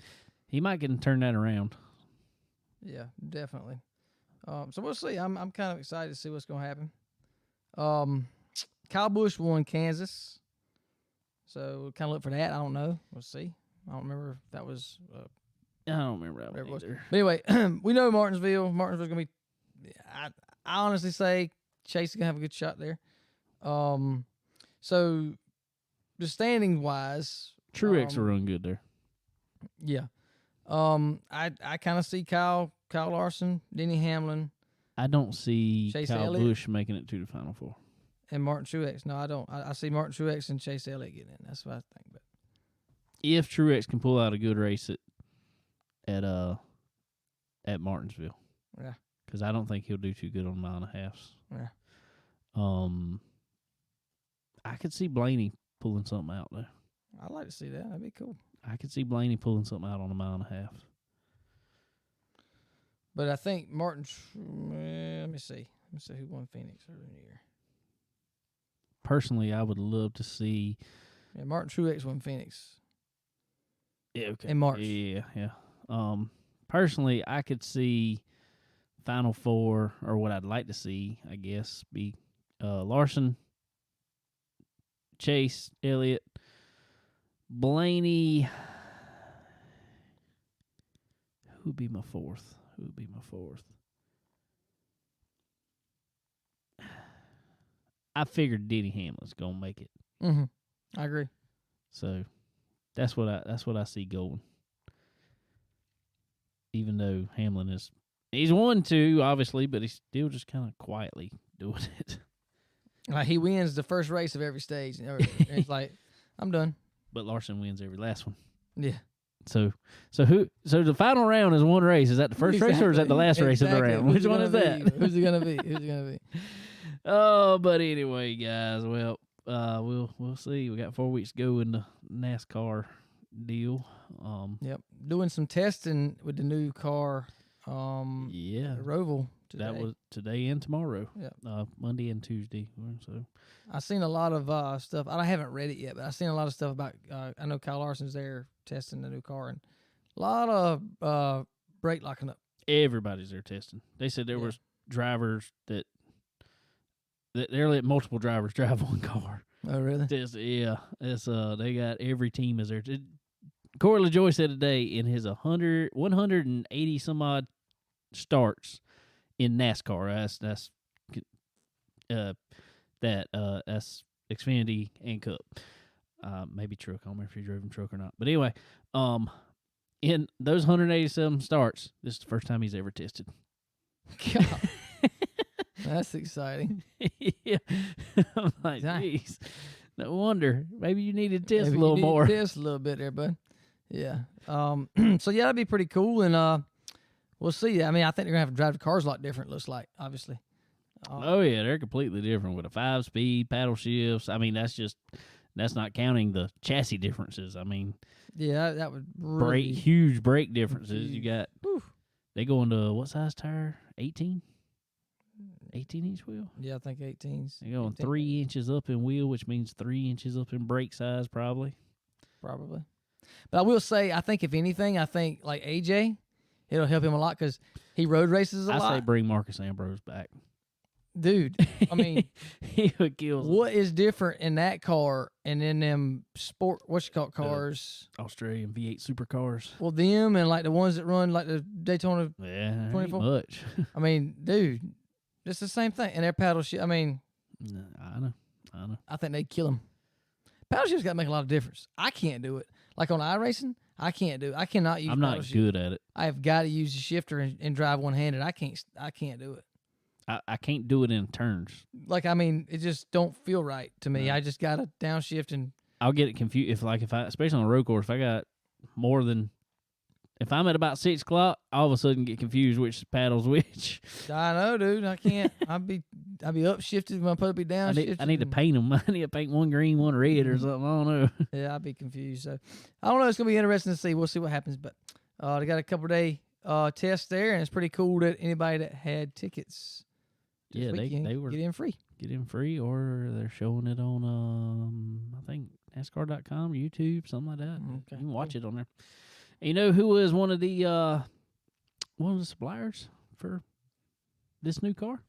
A: he might get to turn that around.
B: Yeah, definitely. So we'll see. I'm kind of excited to see what's going to happen. Kyle Busch won Kansas, so we'll kind of look for that. I don't know. We'll see. I don't remember if that was.
A: I don't remember that one either.
B: But anyway, we know Martinsville. Martinsville's going to be. I honestly say Chase is going to have a good shot there. So the standing wise,
A: Truex will run good there.
B: Yeah. I kind of see Kyle Larson, Denny Hamlin.
A: I don't see
B: Chase
A: Kyle
B: Elliott.
A: Busch making it to the Final Four.
B: And Martin Truex. No, I don't. I see Martin Truex and Chase Elliott getting in. That's what I think. But
A: if Truex can pull out a good race at Martinsville.
B: Yeah.
A: Because I don't think he'll do too good on mile and a halves.
B: Yeah.
A: I could see Blaney pulling something out though.
B: I'd like to see that. That'd be cool.
A: I could see Blaney pulling something out on a mile and a half.
B: But I think Martin. Let me see who won Phoenix earlier in the year.
A: Personally, I would love to see.
B: Yeah, Martin Truex won Phoenix.
A: Yeah, okay.
B: In March.
A: Yeah. Personally, I could see Final Four, or what I'd like to see, I guess, be Larson, Chase, Elliott, Blaney. Who would be my fourth? I figured Denny Hamlin's gonna make it.
B: Mm-hmm. I agree.
A: So that's what I see going. Even though Hamlin he's won 2, obviously, but he's still just kind of quietly doing it.
B: Like he wins the first race of every stage, and it's like I'm done.
A: But Larson wins every last one.
B: Yeah.
A: So the final round is one race. Is that the first race or is that the last race of the round? Which one is that?
B: Who's it gonna be?
A: Oh, but anyway, guys. Well, we'll see. We got 4 weeks to go in the NASCAR deal.
B: Yep. Doing some testing with the new car.
A: Yeah.
B: Roval today.
A: That was today and tomorrow.
B: Yeah.
A: Monday and Tuesday. So
B: I've seen a lot of stuff. I haven't read it yet, but I've seen a lot of stuff about. I know Kyle Larson's there testing the new car, and a lot of brake locking up.
A: Everybody's there testing. They said there was drivers that they're letting multiple drivers drive one car.
B: Oh, really?
A: It's they got every team is there. Corey LaJoy said today in his 180 some odd starts in NASCAR. That's Xfinity and Cup. Maybe truck. I don't remember if he drove in truck or not. But anyway, in those 187 starts, this is the first time he's ever tested.
B: God. That's exciting.
A: Yeah. I'm like, geez. No wonder. Maybe you need to test a little more.
B: Test a little bit there, bud. Yeah. So yeah, that'd be pretty cool, and we'll see. I mean, I think they're gonna have to drive the cars a lot different. Looks like, obviously.
A: Oh yeah, they're completely different with a 5-speed paddle shifts. I mean, that's not counting the chassis differences. I mean,
B: yeah, that would really
A: huge brake differences. You got.
B: Whew.
A: They go into what size tire? 18 inch wheel.
B: Yeah, I think 18s.
A: They're going 3 inches up in wheel, which means 3 inches up in brake size, probably.
B: But I will say, I think if anything, like AJ, it'll help him a lot because he road races a lot.
A: I say bring Marcus Ambrose back.
B: Dude, I mean,
A: he would kill.
B: What is different in that car and in them cars?
A: Australian V8 supercars.
B: Well, them and like the ones that run like the Daytona
A: 24. Much.
B: I mean, dude, it's the same thing. And their paddle shift. I mean,
A: I know.
B: I think they'd kill him. Paddle shift's got to make a lot of difference. I can't do it. Like on iRacing, I can't do it. I cannot use.
A: I'm not good at it.
B: I have got to use the shifter and drive one-handed. I can't do it.
A: I can't do it in turns.
B: Like, I mean, it just don't feel right to me.
A: No.
B: I just got to downshift and.
A: I'll get it confused if I, especially on a road course, if I got more than, if I'm at about 6 o'clock, all of a sudden get confused which paddle's which.
B: I know, dude. I can't. I'll be upshifted when I put it be downshifted.
A: I need to paint them. I need to paint one green, one red, or something. I don't know.
B: Yeah, I'll be confused. So I don't know. It's gonna be interesting to see. We'll see what happens. But they got a couple day test there, and it's pretty cool that anybody that had tickets.
A: Yeah, they were
B: get in free,
A: or they're showing it on I think NASCAR.com, YouTube, something like that.
B: Okay.
A: You can watch it on there. And you know who was one of the suppliers for this new car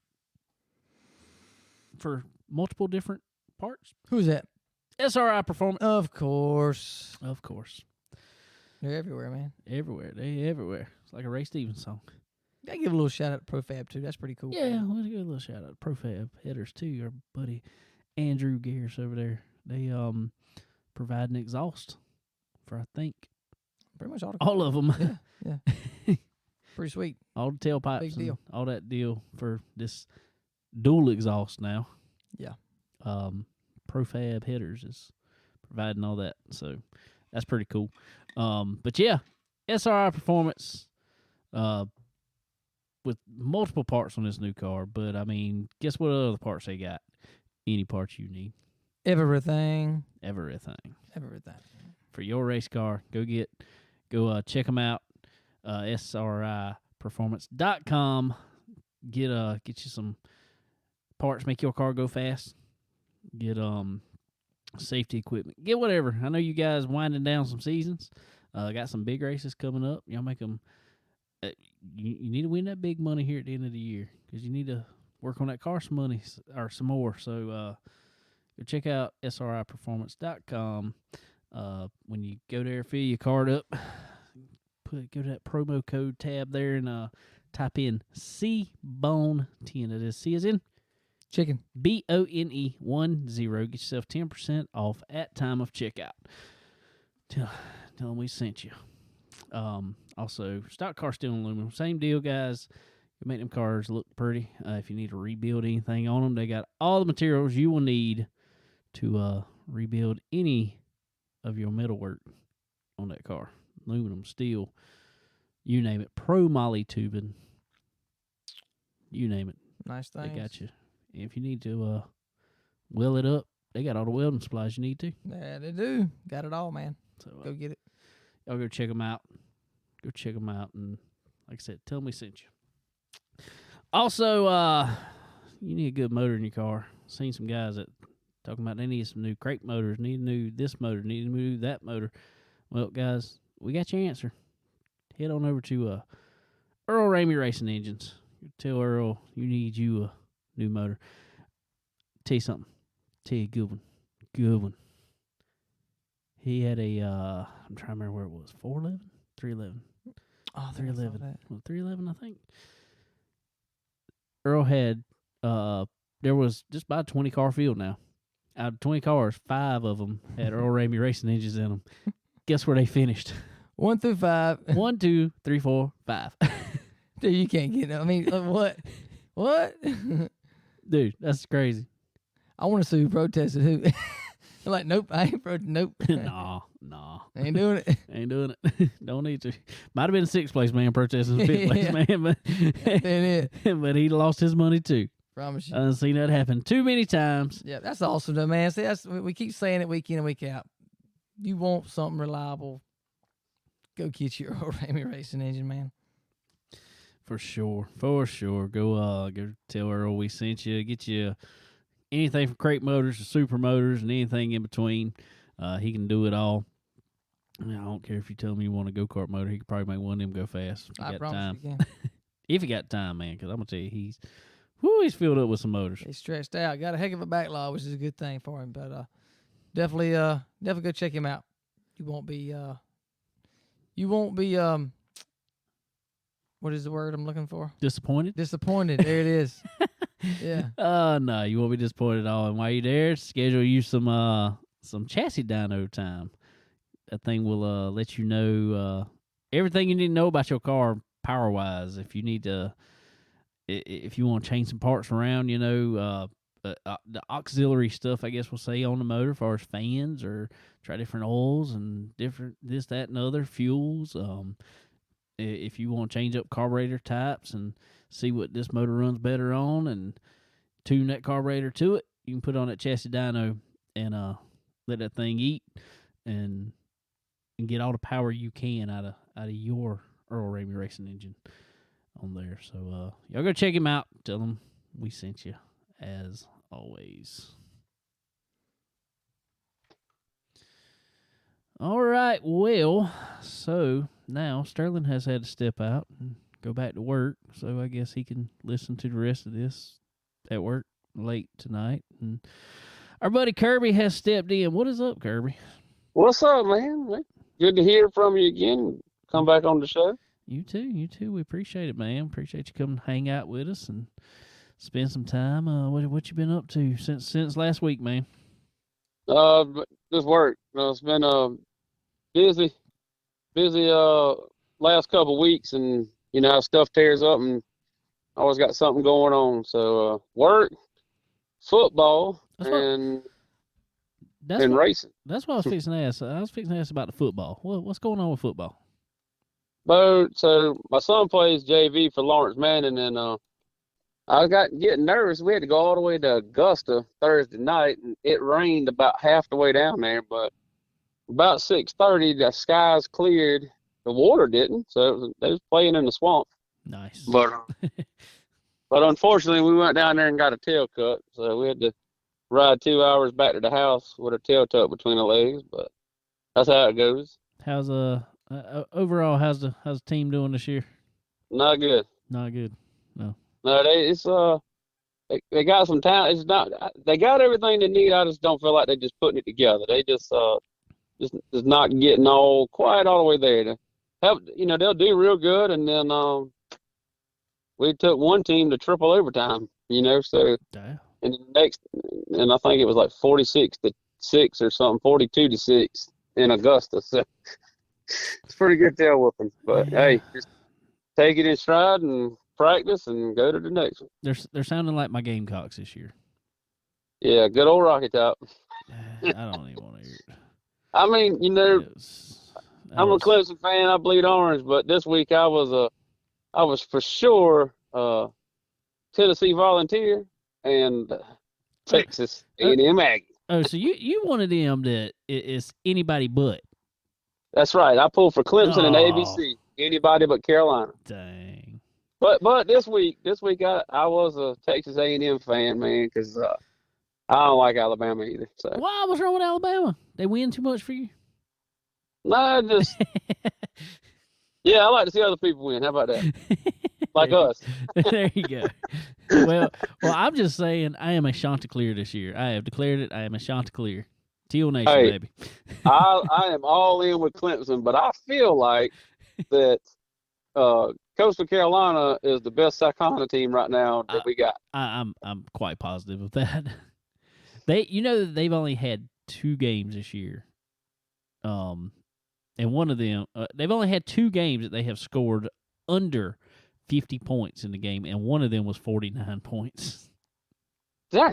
A: for multiple different parts?
B: Who's that?
A: SRI Performance.
B: Of course.
A: They're
B: everywhere, man.
A: Everywhere. They everywhere. It's like a Ray Stevens song.
B: Gotta give a little shout out to ProFab too. That's pretty cool.
A: Yeah, let's give a little shout out to ProFab headers too. Our buddy Andrew Garris over there. They provide an exhaust for I think
B: pretty much
A: all of them.
B: Yeah. Pretty sweet.
A: All the tailpipes.
B: Big deal.
A: All that deal for this dual exhaust now.
B: Yeah.
A: ProFab headers is providing all that, so that's pretty cool. But yeah, SRI Performance. With multiple parts on this new car, but I mean, guess what other parts they got? Any parts you need.
B: Everything.
A: For your race car, go check them out. SRIperformance.com. Get you some parts, make your car go fast. Get safety equipment. Get whatever. I know you guys winding down some seasons. Got some big races coming up. Y'all make them. You need to win that big money here at the end of the year because you need to work on that car some money or some more. So go check out SRIperformance.com. When you go there, fill your card up, go to that promo code tab there and type in CBONE10. That is C as in
B: chicken.
A: BONE 10. Get yourself 10% off at time of checkout. Tell them we sent you. Also, stock car steel and aluminum. Same deal, guys. You make them cars look pretty. If you need to rebuild anything on them, they got all the materials you will need to rebuild any of your metalwork on that car. Aluminum, steel, you name it. Pro moly tubing, you name it.
B: Nice things.
A: They got you. If you need to weld it up, they got all the welding supplies you need to.
B: Yeah, they do. Got it all, man. So go get it.
A: Y'all go check them out. And like I said, tell them we sent you. Also, you need a good motor in your car. Seen some guys that talking about they need some new crate motors, need new this motor, need new that motor. Well, guys, we got your answer. Head on over to Earl Ramey Racing Engines. Tell Earl you need you a new motor. Tell you something. Tell you a good one. Good one. He had a, I'm trying to remember where it was, 411? 311.
B: Oh,
A: 311. Well, 311, I think. Earl had, there was just about a 20 car field now. Out of 20 cars, 5 of them had Earl Ramey Racing Engines in them. Guess where they finished?
B: 1 through 5.
A: 1, 2, 3, 4, 5.
B: Dude, you can't get no. I mean, what? What?
A: Dude, that's crazy.
B: I want to see who protested who. They're like, nope, I ain't nope.
A: Nah.
B: Ain't doing it.
A: Ain't doing it. Don't need to. Might have been a 6th place man protesting the 5th place man, but
B: it.
A: But he lost his money too.
B: Promise you.
A: I've seen that happen too many times.
B: Yeah, that's awesome though, man. See, we keep saying it week in and week out. You want something reliable, go get your Earl Ramey Racing Engine, man.
A: For sure. Go tell Earl we sent you. Get you anything from crate motors to super motors and anything in between. He can do it all. I don't care if you tell me you want a go-kart motor. He could probably make one of them go fast.
B: I promise you can.
A: If you got time, man, because I'm going to tell you, he's filled up with some motors.
B: He's stretched out. Got a heck of a backlog, which is a good thing for him. But definitely go check him out. You won't be what is the word I'm looking for?
A: Disappointed?
B: Disappointed. There it is. Yeah.
A: No, you won't be disappointed at all. And while you're there, schedule you some chassis dyno time. That thing will let you know everything you need to know about your car power wise. If you need to, if you want to change some parts around, the auxiliary stuff, I guess we'll say on the motor, as far as fans or try different oils and different this, that, and other fuels. If you want to change up carburetor types and see what this motor runs better on and tune that carburetor to it, you can put on that chassis dyno and let that thing eat and get all the power you can out of your Earl Ramey Racing Engine on there. So y'all go check him out. Tell him we sent you, as always. All right, well, so now Sterling has had to step out and go back to work, so I guess he can listen to the rest of this at work late tonight. And our buddy Kirby has stepped in. What is up, Kirby?
C: What's up, man? Good to hear from you again. Come back on the show.
A: You too. We appreciate it, man. Appreciate you coming to hang out with us and spend some time. What you been up to since last week, man?
C: Just work. It's been busy last couple weeks, and how stuff tears up, and always got something going on. So work, football, and racing.
A: That's what I was fixing to ask. I was fixing to ask about the football. What's going on with football?
C: So my son plays JV for Lawrence Manning, and I got getting nervous. We had to go all the way to Augusta Thursday night, and it rained about half the way down there. But about 6:30, the skies cleared. The water didn't, so they was playing in the swamp.
A: Nice.
C: But unfortunately, we went down there and got a tail cut, so we had to ride 2 hours back to the house with a tail tucked between the legs. But that's how it goes.
A: How's overall? How's the team doing this year?
C: Not good.
A: Not good. No.
C: No, they got some talent. It's not. They got everything they need. I just don't feel like they're just putting it together. They just not getting quite all the way there. They'll do real good, and then we took one team to triple overtime. So
A: Damn.
C: and I think it was like 46-6 or something, 42-6 in Augusta. So it's pretty good tail whooping. But hey, just take it in stride and practice and go to the next one.
A: They're sounding like my Gamecocks this year.
C: Yeah, good old Rocky Top.
A: I don't even want to hear it.
C: I mean, I'm a Clemson fan. I bleed orange, but this week I was for sure Tennessee Volunteer and Texas A&M Aggie.
A: Oh, so you one of them that is anybody but.
C: That's right. I pulled for Clemson and ABC. Anybody but Carolina.
A: Dang.
C: But this week I was a Texas A&M fan, man, because I don't like Alabama either. So
A: Why? What's wrong with Alabama? They win too much for you?
C: no, just yeah, I like to see other people win. How about that? Like us.
A: There you go. Well, I'm just saying I am a Chanticleer this year. I have declared it. I am a Chanticleer. Teal Nation,
C: Hey,
A: baby.
C: I am all in with Clemson, but I feel like that Coastal Carolina is the best South team right now that we got.
A: I'm quite positive of that. They've only had 2 games this year. And one of them, they've only had 2 games that they have scored under 50 points in the game, and one of them was 49 points.
C: Yeah,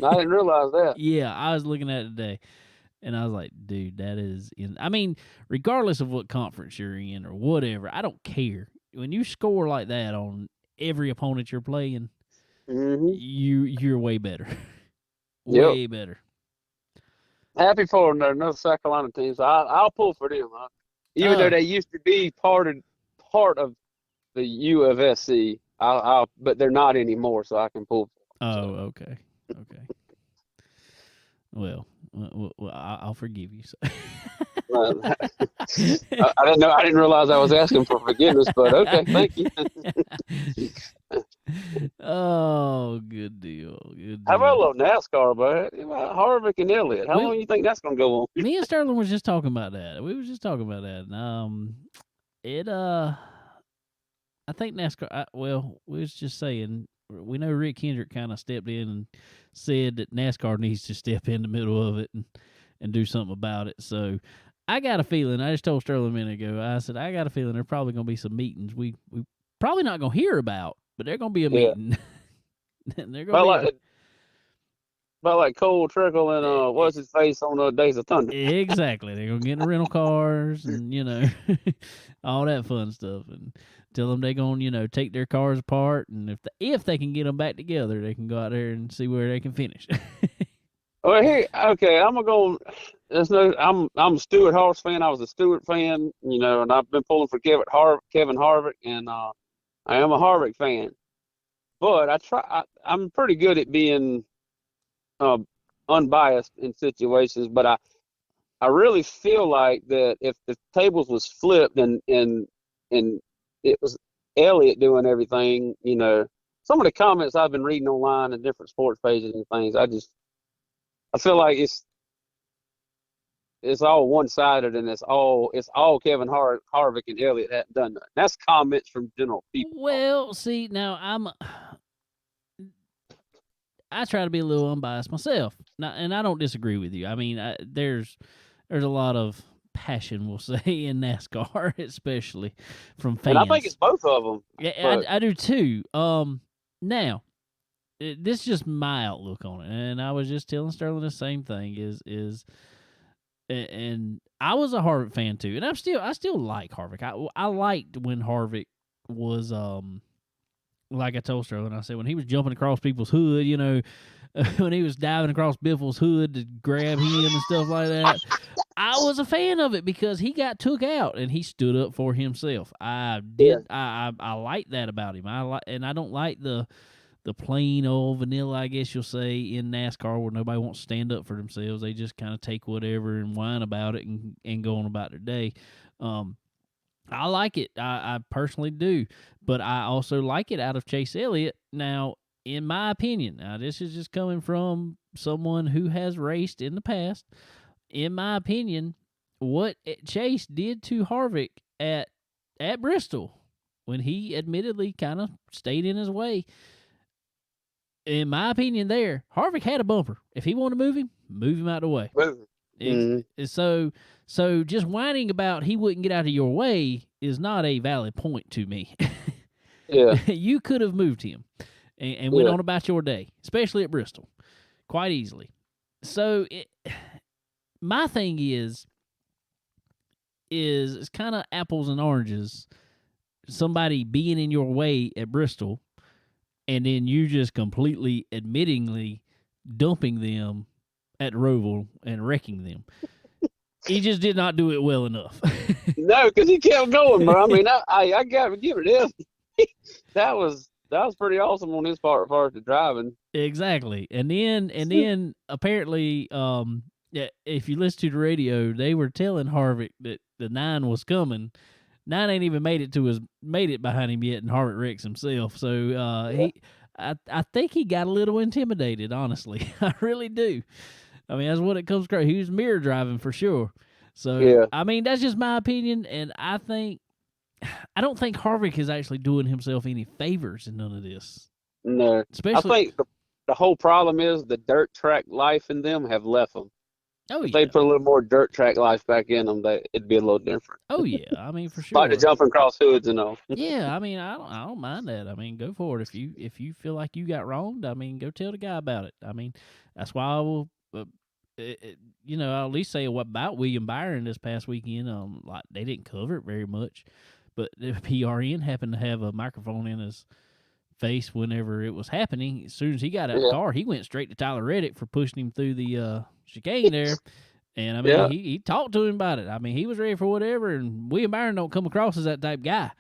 C: I didn't realize that.
A: Yeah, I was looking at it today, and I was like, dude, that is I mean, regardless of what conference you're in or whatever, I don't care. When you score like that on every opponent you're playing, you're way better. Way better.
C: Happy for another South Carolina team. So I'll pull for them. Even though they used to be part of the U of SC, but they're not anymore, so I can pull for them.
A: Oh, okay. Well, I'll forgive you. So.
C: I didn't know. I didn't realize I was asking for forgiveness, but okay, thank you.
A: Oh, good deal.
C: How about a little NASCAR, bud? Harvick and Elliott. How long do you think that's gonna go on?
A: Me and Sterling was just talking about that. We were just talking about that. I think NASCAR. We was just saying. We know Rick Hendrick kind of stepped in and said that NASCAR needs to step in the middle of it and do something about it. So I got a feeling. I just told Sterling a minute ago. I said I got a feeling there's probably going to be some meetings we probably not going to hear about, but there's going to be a meeting. And they're going to
C: about like Cole Trickle and what's his face on Days of Thunder.
A: Exactly. They're going to get in the rental cars and all that fun stuff and tell them they're going to take their cars apart, and if they can get them back together, they can go out there and see where they can finish.
C: Well, okay, I'm gonna go. I'm a Stewart Haas fan. I was a Stewart fan, and I've been pulling for Kevin Harvick, and I am a Harvick fan. But I'm pretty good at being unbiased in situations. But I really feel like that if the tables was flipped and it was Elliott doing everything, some of the comments I've been reading online and different sports pages and things, I feel like it's all one-sided and it's all Kevin Harvick and Elliott hadn't done that. That's comments from general people.
A: Well, see, now I try to be a little unbiased myself, and I don't disagree with you. I mean, there's a lot of passion, we'll say, in NASCAR, especially from fans.
C: And I think it's both of them.
A: Yeah, I do too. Now, this is just my outlook on it, and I was just telling Sterling the same thing. And I was a Harvick fan too, and I still like Harvick. I liked when Harvick was like I told Sterling, I said when he was jumping across people's hood, when he was diving across Biffle's hood to grab him and stuff like that. I was a fan of it because he got took out and he stood up for himself. I did. Yeah. I like that about him. I don't like the plain old vanilla, I guess you'll say, in NASCAR where nobody wants to stand up for themselves. They just kind of take whatever and whine about it and go on about their day. I like it. I personally do. But I also like it out of Chase Elliott. Now, in my opinion, this is just coming from someone who has raced in the past. In my opinion, what Chase did to Harvick at Bristol when he admittedly kind of stayed in his way, in my opinion there, Harvick had a bumper. If he wanted to move him out of the way. Mm-hmm. So just whining about he wouldn't get out of your way is not a valid point to me.
C: Yeah.
A: You could have moved him and went on about your day, especially at Bristol, quite easily. So my thing is it's kind of apples and oranges, somebody being in your way at Bristol and then you just completely admittingly dumping them at Roval and wrecking them. He just did not do it well enough.
C: No, because he kept going, bro. I mean, I got to give it this. that was pretty awesome on his part as far as the driving.
A: Exactly. And then apparently, yeah, if you listen to the radio, they were telling Harvick that the 9 was coming. 9 ain't even made it behind him yet, and Harvick wrecks himself. So I think he got a little intimidated, honestly. I really do. I mean, that's what it comes across. He was mirror driving for sure. So
C: yeah.
A: I mean, that's just my opinion, and I don't think Harvick is actually doing himself any favors in none of this.
C: No.
A: Especially,
C: I think the whole problem is the dirt track life in them have left them.
A: Oh,
C: if
A: yeah.
C: they put a little more dirt track life back in them, it'd be a little different.
A: Oh, yeah. I mean, for sure.
C: Like the jumping across hoods and all.
A: Yeah, I mean, I don't mind that. I mean, go for it. If you feel like you got wronged, I mean, go tell the guy about it. I mean, that's why I will, I'll at least say what about William Byron this past weekend. Like they didn't cover it very much, but the PRN happened to have a microphone in his face whenever it was happening. As soon as he got out of the car, he went straight to Tyler Reddick for pushing him through the chicane there. And I mean, he talked to him about it. I mean, he was ready for whatever. And William Byron don't come across as that type guy,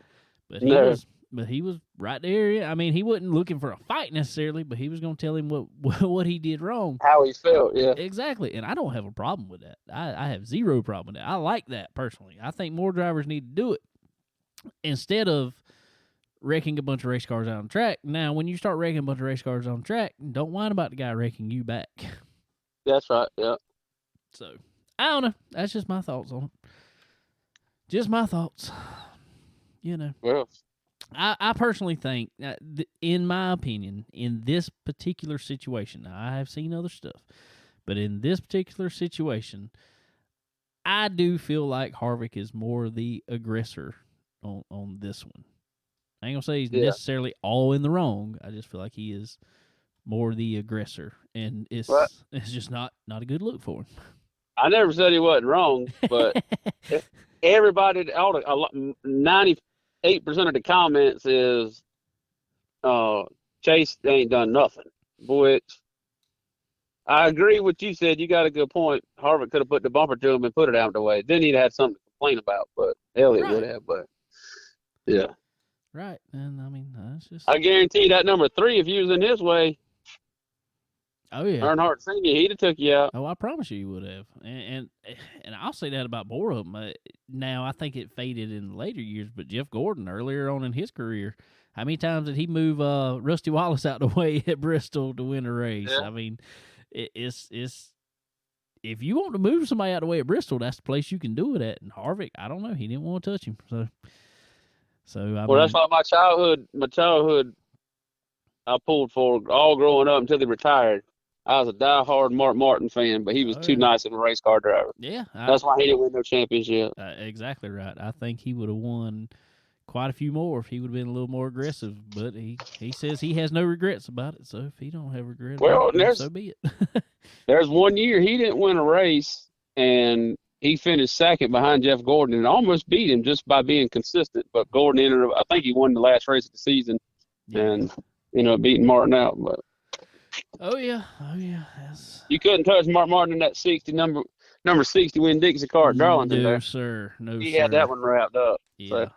A: but he was right there. I mean, he wasn't looking for a fight necessarily, but he was going to tell him what he did wrong,
C: how he felt. Yeah,
A: exactly. And I don't have a problem with that. I have zero problem with that. I like that personally. I think more drivers need to do it instead of wrecking a bunch of race cars out on track. Now, when you start wrecking a bunch of race cars on track, don't whine about the guy wrecking you back.
C: That's right. Yeah.
A: So, I don't know. That's just my thoughts on it. Just my thoughts.
C: Well,
A: I personally think, in my opinion, in this particular situation, now I have seen other stuff, but in this particular situation, I do feel like Harvick is more the aggressor on this one. I ain't going to say he's necessarily all in the wrong. I just feel like he is more the aggressor, and it's just not a good look for him.
C: I never said he wasn't wrong, but everybody, 98% of the comments is Chase ain't done nothing, which I agree with you said. You got a good point. Harvick could have put the bumper to him and put it out the way. Then he'd have something to complain about, but Elliott would have. But yeah,
A: right. And I mean, that's just.
C: I guarantee that number 3, if you was in his way.
A: Oh yeah,
C: Earnhardt Sr., he'd have took you out.
A: Oh, I promise you, he would have. And I'll say that about more of them. Now I think it faded in later years, but Jeff Gordon earlier on in his career, how many times did he move Rusty Wallace out the way at Bristol to win a race? Yeah. I mean, it's if you want to move somebody out the way at Bristol, that's the place you can do it at. And Harvick, I don't know, he didn't want to touch him. So I mean,
C: that's like my childhood. I pulled for all growing up until he retired. I was a diehard Mark Martin fan, but he was too nice of a race car driver.
A: Yeah.
C: That's why he didn't win no championship.
A: Exactly right. I think he would have won quite a few more if he would have been a little more aggressive, but he says he has no regrets about it, so if he don't have regrets, so be it.
C: There's one year he didn't win a race, and he finished second behind Jeff Gordon and almost beat him just by being consistent, but Gordon ended up, I think he won the last race of the season and, beating Martin out, but.
A: Oh yeah.
C: You couldn't touch Mark Martin in that 60 number 60 Win Dixie car at Darlington.
A: No, sir.
C: He had that one wrapped up.
A: Yeah.
C: So.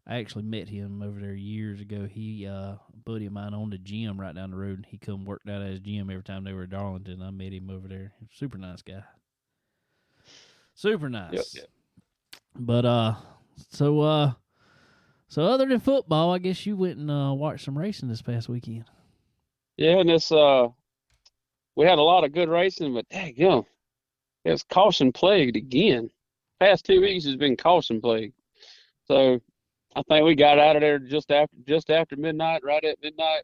A: I actually met him over there years ago. He a buddy of mine owned a gym right down the road, and he come worked out at his gym every time they were at Darlington. I met him over there. Super nice guy. Super nice. Yep. But so other than football, I guess you went and watched some racing this past weekend.
C: Yeah, and we had a lot of good racing, but daggum, it was caution plagued again. Past 2 weeks has been caution plagued. So I think we got out of there just after midnight, right at midnight.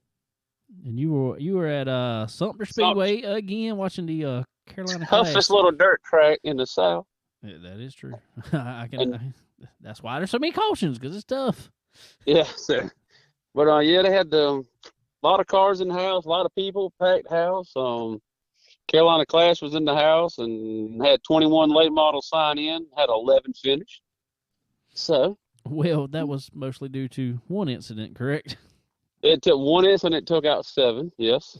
A: And you were at Sumter Speedway again, watching the Carolina Clash.
C: Toughest little dirt track in the South.
A: Yeah, that is true. That's why there's so many cautions, because it's tough.
C: Yeah, sir. But they had a lot of cars in the house, a lot of people, packed house. Carolina Clash was in the house and had 21 late models sign in, had 11 finish. So.
A: Well, that was mostly due to one incident, correct?
C: It took one incident, took out 7, yes.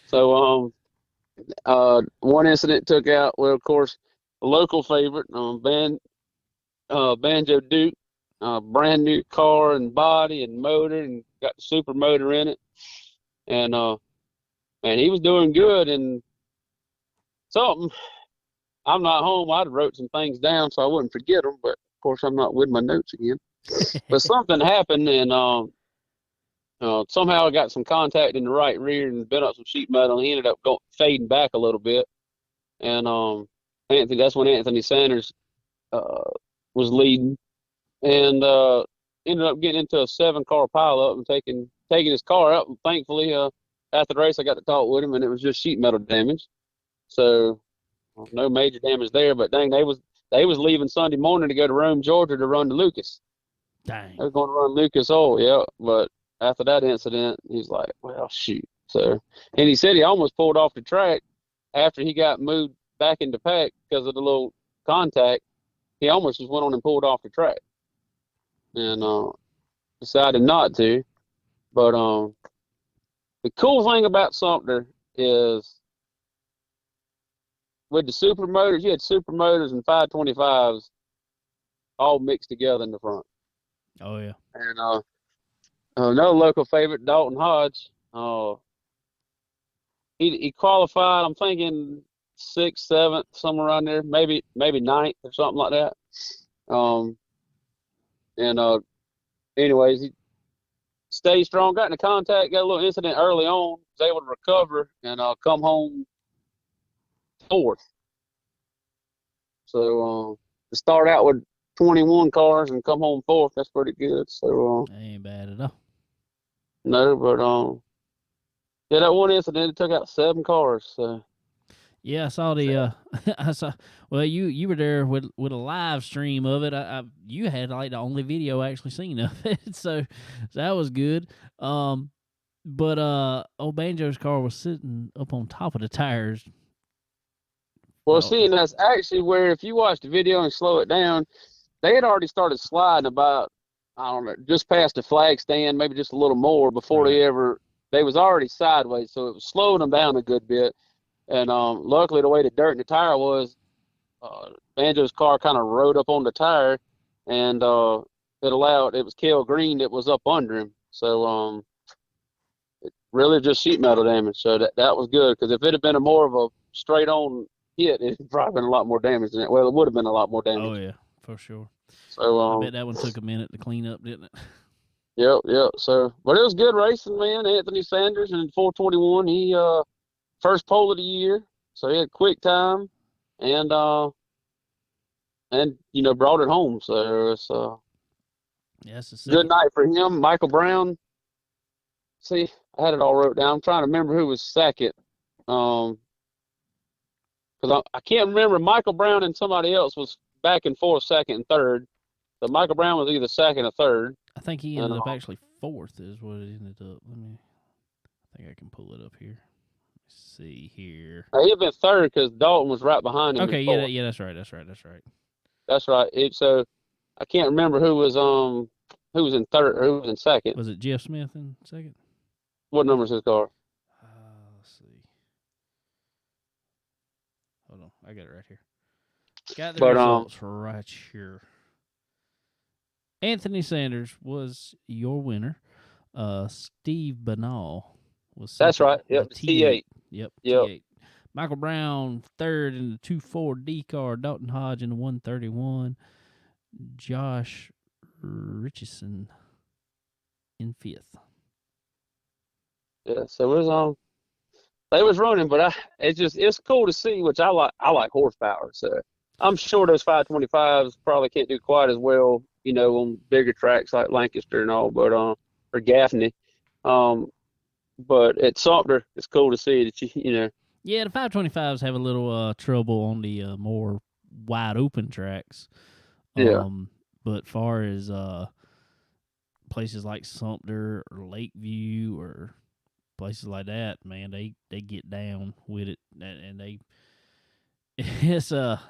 C: So, one incident took out, well, of course, a local favorite, Banjo Duke. brand new car and body and motor, and got the super motor in it. And man, he was doing good. And something, I'm not home. I'd wrote some things down so I wouldn't forget them, but of course I'm not with my notes again. But something happened, and somehow I got some contact in the right rear and bent up some sheet metal, and he ended up fading back a little bit. And that's when Anthony Sanders was leading, and ended up getting into a 7-car pileup and taking his car up. And thankfully, after the race, I got to talk with him, and it was just sheet metal damage. So no major damage there. But dang, they was leaving Sunday morning to go to Rome, Georgia, to run to Lucas.
A: Dang.
C: They were going to run Lucas Oil, yeah. But after that incident, he's like, well, shoot. So, and he said he almost pulled off the track after he got moved back into pack because of the little contact. He almost just went on and pulled off the track, and decided not to. But the cool thing about Sumter is with the super motors, you had super motors and 525s all mixed together in the front.
A: Oh yeah.
C: And another local favorite, Dalton Hodge, he qualified, I'm thinking 6th, 7th, somewhere around there, maybe 9th or something like that. Anyways, he stayed strong, got into contact, got a little incident early on, was able to recover, and come home 4th. So to start out with 21 cars and come home 4th, that's pretty good. So
A: that ain't bad at all.
C: No, but yeah, that one incident, it took out 7 cars. So.
A: Yeah, I saw the I saw. Well, you were there with a live stream of it. You had like the only video actually seen of it, so that was good. But old Banjo's car was sitting up on top of the tires.
C: Well, see, and that's actually where, if you watch the video and slow it down, they had already started sliding about, I don't know, just past the flag stand, maybe just a little more before they was already sideways, so it was slowing them down a good bit. And luckily, the way the dirt in the tire was, Banjo's car kind of rode up on the tire, and it was Cale Green that was up under him. So it really just sheet metal damage. So that was good, because if it had been more of a straight on hit, it'd probably been a lot more damage than that. Well, it would have been a lot more damage.
A: Oh yeah, for sure.
C: So
A: I bet that one took a minute to clean up, didn't it?
C: Yep. So, but it was good racing, man. Anthony Sanders in 421. He first pole of the year, so he had quick time, and brought it home. So it's
A: it's a
C: good night for him. Michael Brown. See, I had it all wrote down. I'm trying to remember who was second. Because I can't remember. Michael Brown and somebody else was back and forth, second and third. So Michael Brown was either second or third.
A: I think he ended up actually 4th is what it ended up. I think I can pull it up here. Let's see here.
C: He had been third because Dalton was right behind him.
A: Okay, yeah, that's right.
C: That's right. So I can't remember who was in third or who was in second.
A: Was it Jeff Smith in second?
C: What number is his car?
A: Let's see. Hold on, I got it right here. Got the results right here. Anthony Sanders was your winner. Steve Banal was second.
C: That's right. Yep, T8.
A: Yep. T8. Michael Brown third in the 240D car. Dalton Hodge in the 131. Josh Richardson in 5th.
C: Yeah, so it was they was running, but it's cool to see, which I like horsepower. So I'm sure those 525s probably can't do quite as well, on bigger tracks like Lancaster and all, but or Gaffney. But at Sumter, it's cool to see that you.
A: Yeah, the 525s have a little trouble on the more wide open tracks.
C: Yeah.
A: But far as places like Sumter or Lakeview or places like that, man, they get down with it, and it's a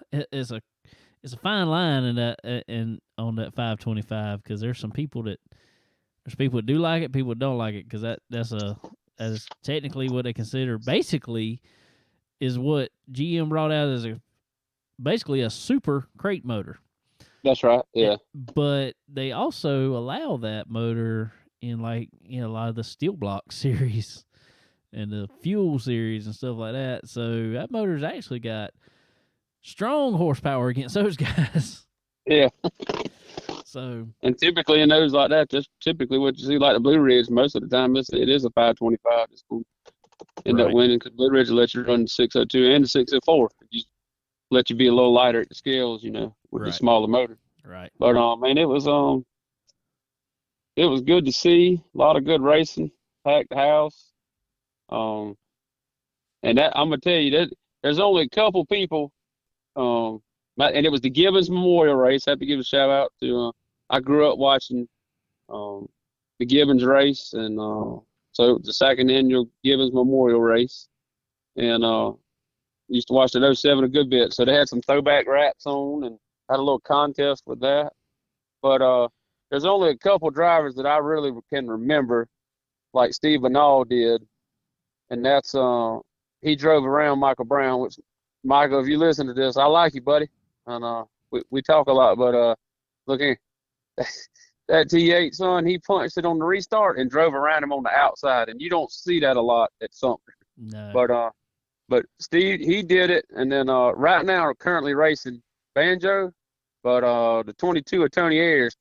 A: fine line in that and on that 525, because there's people that do like it, people that don't like it, because that's technically what they consider basically is what GM brought out as basically a super crate motor.
C: That's right. Yeah.
A: But they also allow that motor in a lot of the steel block series and the fuel series and stuff like that. So that motor's actually got strong horsepower against those guys.
C: Yeah.
A: So.
C: And typically in those like that, just typically what you see like the Blue Ridge, most of the time it is a 525. It's cool. End up winning because Blue Ridge will let you run the 602 and the 604. You let you be a little lighter at the scales, with the smaller motor.
A: Right.
C: But man, it was good to see. A lot of good racing, packed house. And that I'm gonna tell you that there's only a couple people. And it was the Gibbons Memorial Race. I have to give a shout out to. I grew up watching the Gibbons race, and so the second annual Gibbons Memorial Race, and used to watch the 07 a good bit. So they had some throwback wraps on, and had a little contest with that. But there's only a couple drivers that I really can remember, like Steve Bernal did, and that's he drove around Michael Brown. Which, Michael, if you listen to this, I like you, buddy, and we talk a lot. But look here, that T8, son, he punched it on the restart and drove around him on the outside, and you don't see that a lot at Sumter.
A: No.
C: But Steve, he did it, and then right now we're currently racing Banjo, but the 22 of Tony Ayers,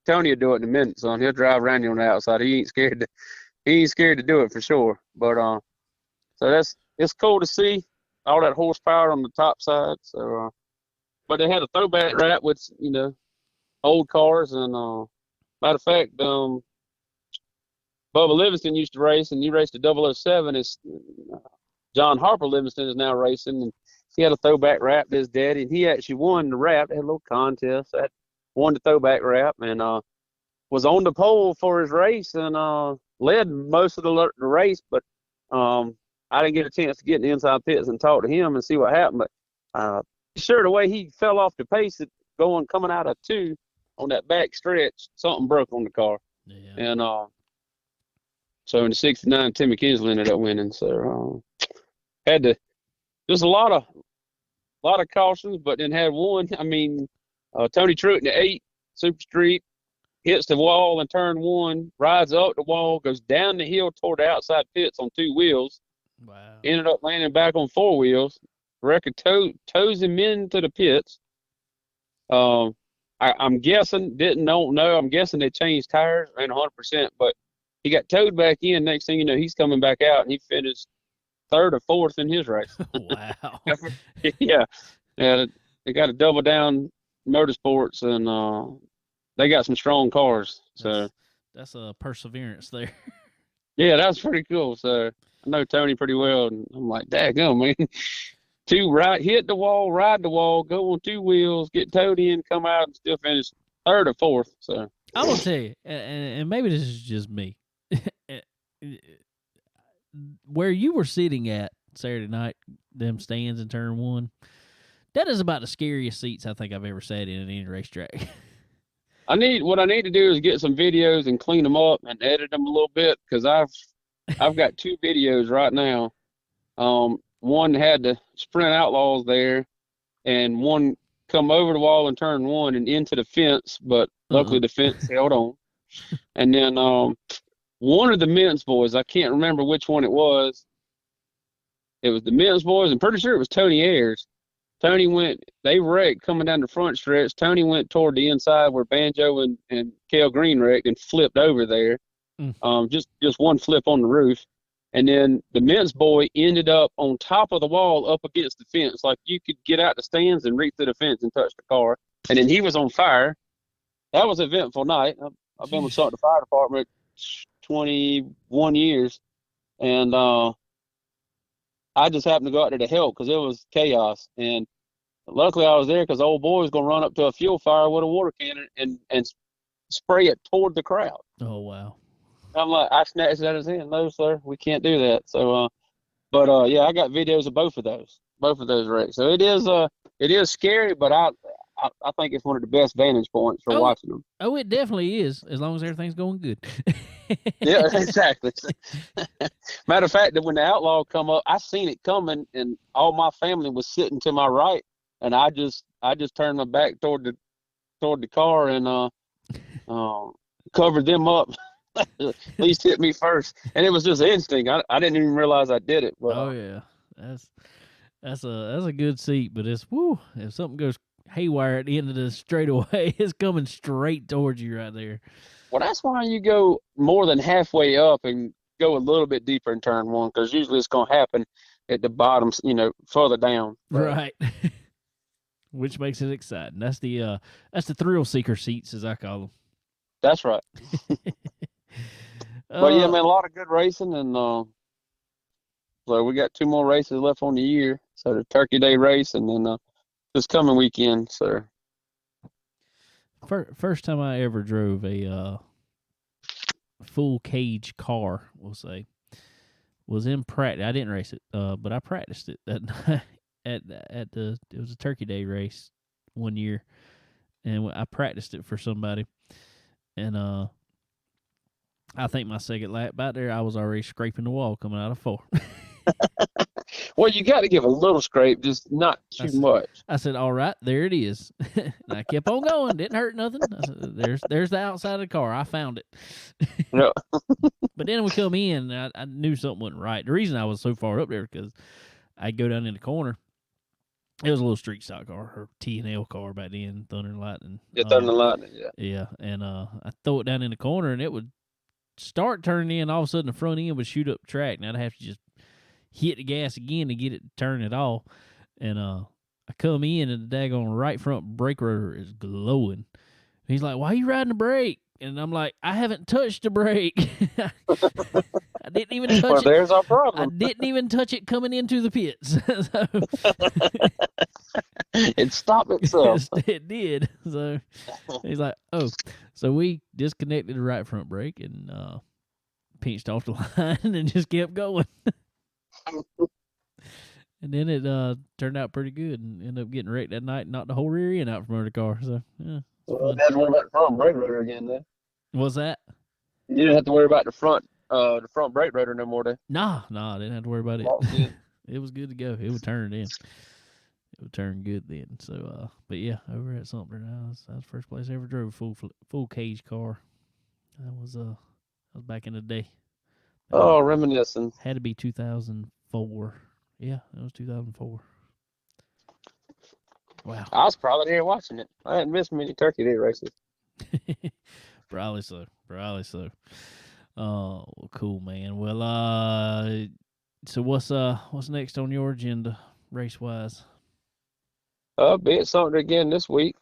C: Tony will do it in a minute, son. He'll drive around you on the outside. He ain't scared to do it for sure. But so it's cool to see all that horsepower on the top side. So, but they had a throwback wrap with old cars, and matter of fact, Bubba Livingston used to race, and he raced a 007. It's John Harper Livingston is now racing, and he had a throwback wrap to his daddy, and he actually won the wrap. They had a little contest. That won the throwback wrap, and was on the pole for his race, and led most of the race. But I didn't get a chance to get in the inside pits and talk to him and see what happened. But sure, the way he fell off the pace, coming out of 2 on that back stretch, something broke on the car.
A: Yeah.
C: And so in the 69, Timmy Kinsley ended up winning. So had to just a lot of cautions, but then had one. I mean, Tony Truitt in the 8 Super Street hits the wall in turn 1, rides up the wall, goes down the hill toward the outside pits on 2 wheels.
A: Wow.
C: Ended up landing back on 4 wheels. Record toes him into the pits. I'm guessing, don't know. I'm guessing they changed tires, ran 100%, but he got towed back in. Next thing you know, he's coming back out, and he finished 3rd or 4th in his race.
A: Wow.
C: Yeah. They got a double down motorsports, and they got some strong cars. So
A: that's a perseverance there.
C: Yeah, that was pretty cool. So I know Tony pretty well, and I'm like, daggone, man. Hit the wall, ride the wall, go on 2 wheels, get towed in, come out, and still finish 3rd or 4th. So
A: I'm gonna tell you, and maybe this is just me, where you were sitting at Saturday night, them stands in turn 1, that is about the scariest seats I think I've ever sat in any racetrack.
C: What I need to do is get some videos and clean them up and edit them a little bit, because I've got 2 videos right now. One had the Sprint Outlaws there, and one come over the wall in turn 1 and into the fence, but luckily the fence held on. And then one of the Mintz boys, I can't remember which one it was. It was the Mintz boys. I'm pretty sure it was Tony Ayers. They wrecked coming down the front stretch. Tony went toward the inside where Banjo and Cale Green wrecked and flipped over there. Just one flip on the roof. And then the Mintz boy ended up on top of the wall up against the fence. Like you could get out the stands and reach through the fence and touch the car. And then he was on fire. That was an eventful night. I've been with Sumter Fire Department 21 years. And I just happened to go out there to help because it was chaos. And luckily I was there because the old boy was going to run up to a fuel fire with a water cannon and spray it toward the crowd.
A: Oh, wow.
C: I'm like, I snatched it out of his hand. No, sir, we can't do that. So, yeah, I got videos of both of those wrecks. So it is scary, but I think it's one of the best vantage points for watching them.
A: Oh, it definitely is, as long as everything's going good.
C: Yeah, exactly. Matter of fact, that when the Outlaw come up, I seen it coming, and all my family was sitting to my right, and I just turned my back toward toward the car and covered them up. At least hit me first, and it was just instinct. I didn't even realize I did it. But,
A: oh yeah, that's a good seat, but it's if something goes haywire at the end of the straightaway, it's coming straight towards you right there.
C: Well, that's why you go more than halfway up and go a little bit deeper in turn one, because usually it's going to happen at the bottom, further down.
A: Right. Which makes it exciting. That's the thrill seeker seats, as I call them.
C: That's right. But yeah, man, a lot of good racing, and so we got 2 more races left on the year. So the Turkey Day race, and then this coming weekend. So
A: first time I ever drove a full cage car, we'll say, was in practice. I didn't race it, but I practiced it that night it was a Turkey Day race one year, and I practiced it for somebody, and I think my second lap back there, I was already scraping the wall coming out of 4.
C: Well, you got to give a little scrape, just not too much.
A: I said, all right, there it is. And I kept on going. Didn't hurt nothing. I said, there's the outside of the car. I found it.
C: No.
A: But then we come in, and I knew something wasn't right. The reason I was so far up there because I'd go down in the corner. It was a little street stock car, or T&L car back then, Thunder and Lightning.
C: Yeah, Thunder and Lightning, yeah.
A: Yeah, and I throw it down in the corner, and it would start turning in. All of a sudden, the front end would shoot up the track, and I'd have to just hit the gas again to get it to turn it off. And I come in, and the daggone right front brake rotor is glowing. He's like, "Why are you riding the brake?" And I'm like, "I haven't touched the brake. I didn't even touch it.
C: Well, there's our problem.
A: I didn't even touch it coming into the pits."
C: It stopped itself.
A: It did. So he's like, "Oh." So we disconnected the right front brake and pinched off the line and just kept going. And then it turned out pretty good and ended up getting wrecked that night and knocked the whole rear end out from under the car. So, yeah.
C: Well, that's one about the front brake rotor again, then.
A: What's that?
C: You didn't have to worry about the front brake rotor no more, then.
A: Nah, I didn't have to worry about it.
C: Oh,
A: It was good to go. It would turn in. It would turn good then. So, but yeah, over at Sumter now, that was the first place I ever drove a full cage car. That was back in the day.
C: Oh, reminiscing.
A: Had to be 2004. Yeah, it was 2004. Wow.
C: I was probably there watching it. I hadn't missed many Turkey Day races.
A: Probably so. Oh, cool, man. Well, so what's next on your agenda, race wise?
C: Be at Sumter again this week.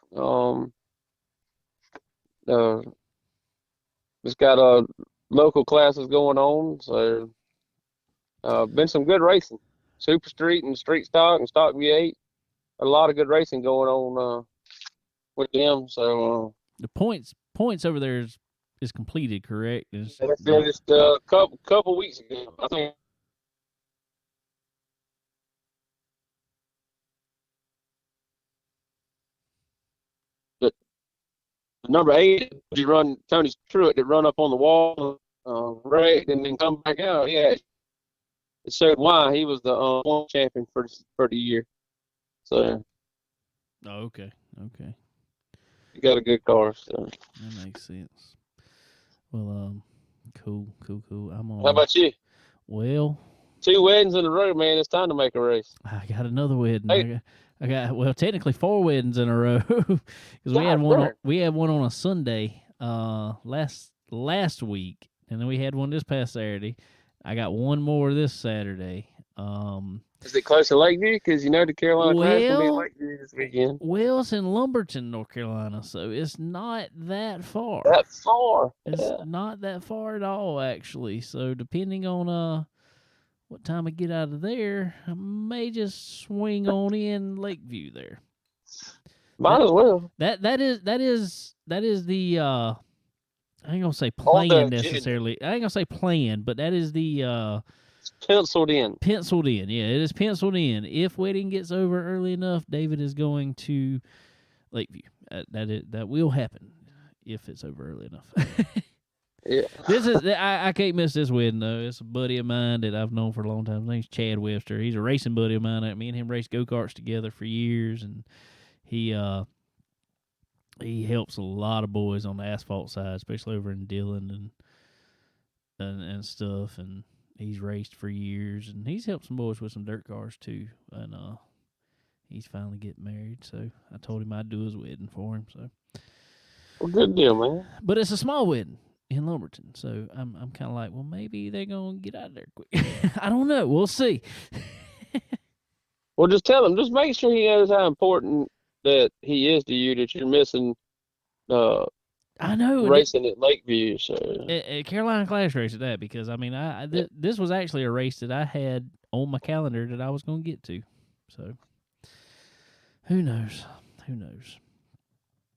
C: Just got local classes going on, so been some good racing. Super Street and Street Stock and Stock V8. A lot of good racing going on with them. So
A: the points over there is completed, correct?
C: They finished a couple weeks ago. I think. But number 8, you run Tony Truitt that run up on the wall, wrecked, and then come back out. Yeah, it showed why he was the one champion for the year. So.
A: Oh, okay.
C: You got a good car, so.
A: That makes sense. Well, cool. I'm on.
C: How about you?
A: Well,
C: 2 weddings in a row, man. It's time to make a race.
A: I got another wedding.
C: Hey.
A: I got technically 4 weddings in a row because we had one on a Sunday last week, and then we had one this past Saturday. I got one more this Saturday.
C: Is it close to Lakeview? Because the Carolina Clash will be in Lakeview this weekend.
A: Well, it's in Lumberton, North Carolina, so it's not that far.
C: That far?
A: It's not that far at all, actually. So depending on what time I get out of there, I may just swing on in Lakeview there.
C: Might as well.
A: That is the I ain't gonna say plan necessarily. I ain't gonna say plan, but that is the
C: penciled in.
A: Penciled in, yeah. It is penciled in. If wedding gets over early enough, David is going to Lakeview. That will happen if it's over early enough.
C: Yeah.
A: This is I can't miss this wedding though. It's a buddy of mine that I've known for a long time. His name's Chad Webster. He's a racing buddy of mine. Me and him raced go-karts together for years, and he he helps a lot of boys on the asphalt side, especially over in Dillon and stuff. And he's raced for years, and he's helped some boys with some dirt cars too. And he's finally getting married, so I told him I'd do his wedding for him. So,
C: well, good deal, man.
A: But it's a small wedding in Lumberton, so I'm kind of like, well, maybe they're gonna get out of there quick. I don't know. We'll see.
C: Well, just tell him. Just make sure he knows how important that he is to you. That you're missing.
A: I know
C: racing at Lakeview. So
A: at Carolina Clash race at that, because I mean, this was actually a race that I had on my calendar that I was going to get to. So who knows? Who knows?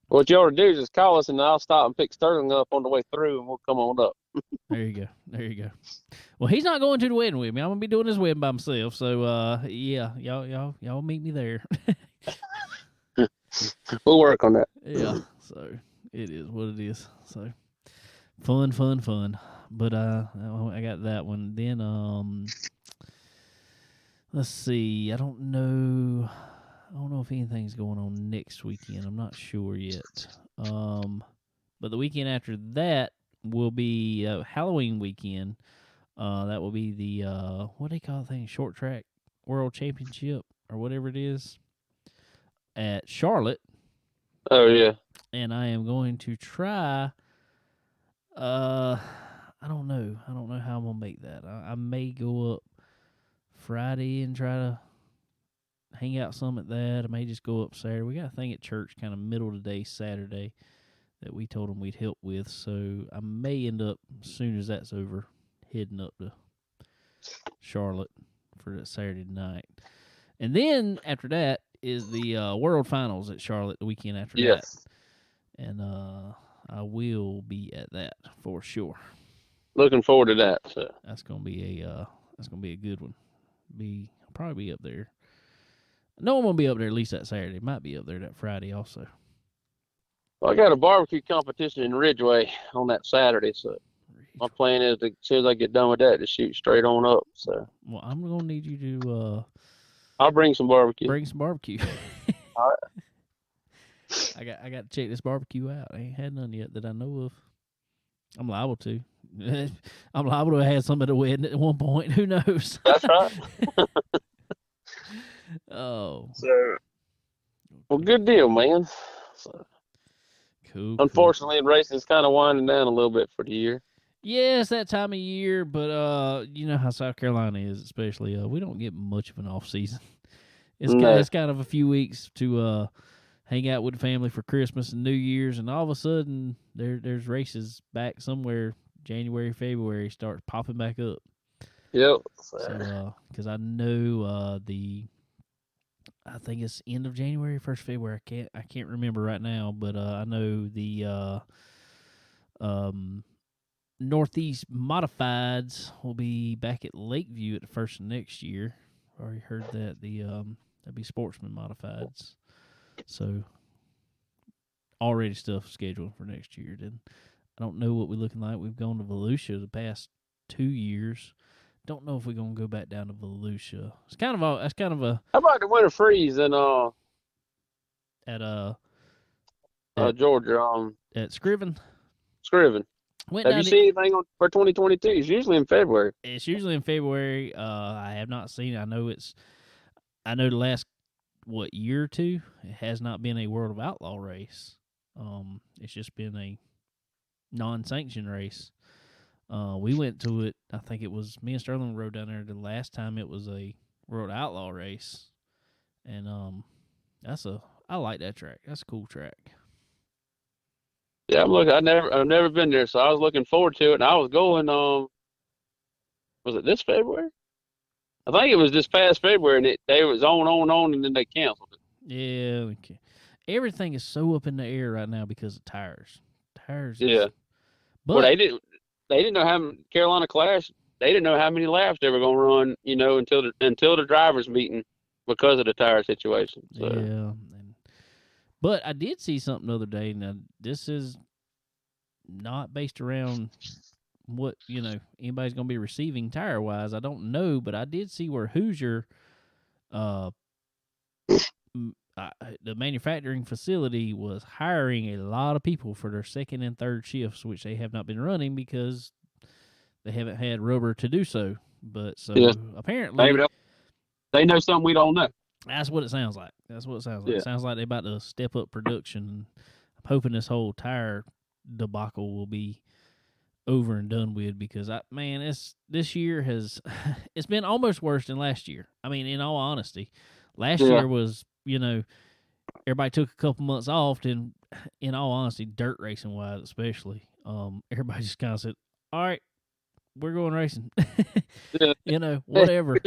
C: What you ought to do is just call us, and I'll stop and pick Sterling up on the way through, and we'll come on up.
A: There you go. There you go. Well, he's not going to the wedding with me. I'm gonna be doing his wedding by myself. So yeah, y'all meet me there.
C: We'll work on that.
A: Yeah. So it is what it is. So fun. But I got that one. Then let's see. I don't know if anything's going on next weekend. I'm not sure yet. But the weekend after that will be Halloween weekend. That will be the what do they call the thing? Short Track World Championship or whatever it is at Charlotte.
C: Oh yeah.
A: And I am going to try. I don't know how I'm gonna make that. I may go up Friday and try to hang out some at that. I may just go up Saturday. We got a thing at church kind of middle of the day Saturday that we told them we'd help with. So I may end up, as soon as that's over, heading up to Charlotte for that Saturday night. And then after that is the World Finals at Charlotte the weekend after that. And I will be at that for sure.
C: Looking forward to that. So.
A: That's gonna be a good one. I'll probably be up there. No, I'm gonna be up there at least that Saturday. Might be up there that Friday also.
C: Well, I got a barbecue competition in Ridgeway on that Saturday, so my plan is to, as soon as I get done with that, to shoot straight on up. So.
A: Well, I'm gonna need you to.
C: I'll bring some barbecue.
A: Bring some barbecue.
C: All right.
A: I got to check this barbecue out. I ain't had none yet that I know of. I'm liable to. I'm liable to have had some at the wedding at one point. Who knows?
C: That's right.
A: Oh.
C: So, well, good deal, man. So,
A: cool.
C: Unfortunately, racing's kind of winding down a little bit for the year.
A: Yeah, it's that time of year, but you know how South Carolina is, especially. We don't get much of an off season. It's kind of a few weeks to hang out with the family for Christmas and New Year's, and all of a sudden there's races back somewhere. January, February starts popping back up.
C: Yep.
A: So, because I know I think it's end of January, 1st February. I can't remember right now, but I know the Northeast Modifieds will be back at Lakeview at the first of next year. I already heard that that'd be Sportsman Modifieds. So already stuff scheduled for next year. Then I don't know what we're looking like. We've gone to Volusia the past 2 years. Don't know if we're gonna go back down to Volusia. It's kind of a.
C: How about the Winter Freeze in
A: at
C: Georgia?
A: At Scriven.
C: Have you seen anything for 2022? It's usually in February.
A: It's usually in February. I have not seen it. I know the last year or two, it has not been a World of Outlaw race. It's just been a non-sanctioned race. We went to it. I think it was me and Sterling rode down there the last time it was a World Outlaw race, and I like that track. That's a cool track.
C: Yeah, I've never been there, so I was looking forward to it. And I was going. Was it this February? I think it was this past February, and they was on, and then they canceled it.
A: Yeah, everything is so up in the air right now because of tires.
C: Yeah, but they didn't know how Carolina Clash. They didn't know how many laps they were going to run, until the drivers' meeting because of the tire situation. So.
A: Yeah, but I did see something the other day. Now this is not based around what anybody's going to be receiving tire wise. I don't know, but I did see where Hoosier the manufacturing facility was hiring a lot of people for their second and third shifts, which they have not been running because they haven't had rubber to do so. But apparently,
C: maybe they know something we don't know.
A: That's what it sounds like. It sounds like they're about to step up production. I'm hoping this whole tire debacle will be over and done with because this year it's been almost worse than last year. I mean, in all honesty, last year was, everybody took a couple months off, and in all honesty, dirt racing wise especially, everybody just kind of said, all right, we're going racing. Whatever.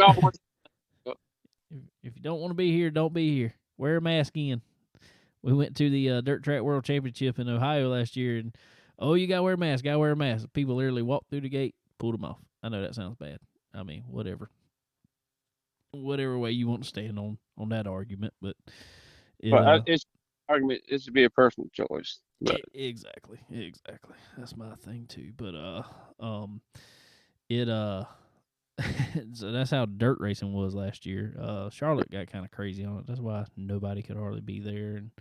A: If you don't want to be here, don't be here. Wear a mask in. We went to the Dirt Track World Championship in Ohio last year, and you got to wear a mask, People literally walked through the gate, pulled them off. I know that sounds bad. I mean, whatever way you want to stand on that argument, but
C: it's argument. It should be a personal choice. But.
A: Exactly. That's my thing too. But so that's how dirt racing was last year. Charlotte got kind of crazy on it. That's why nobody could hardly be there, and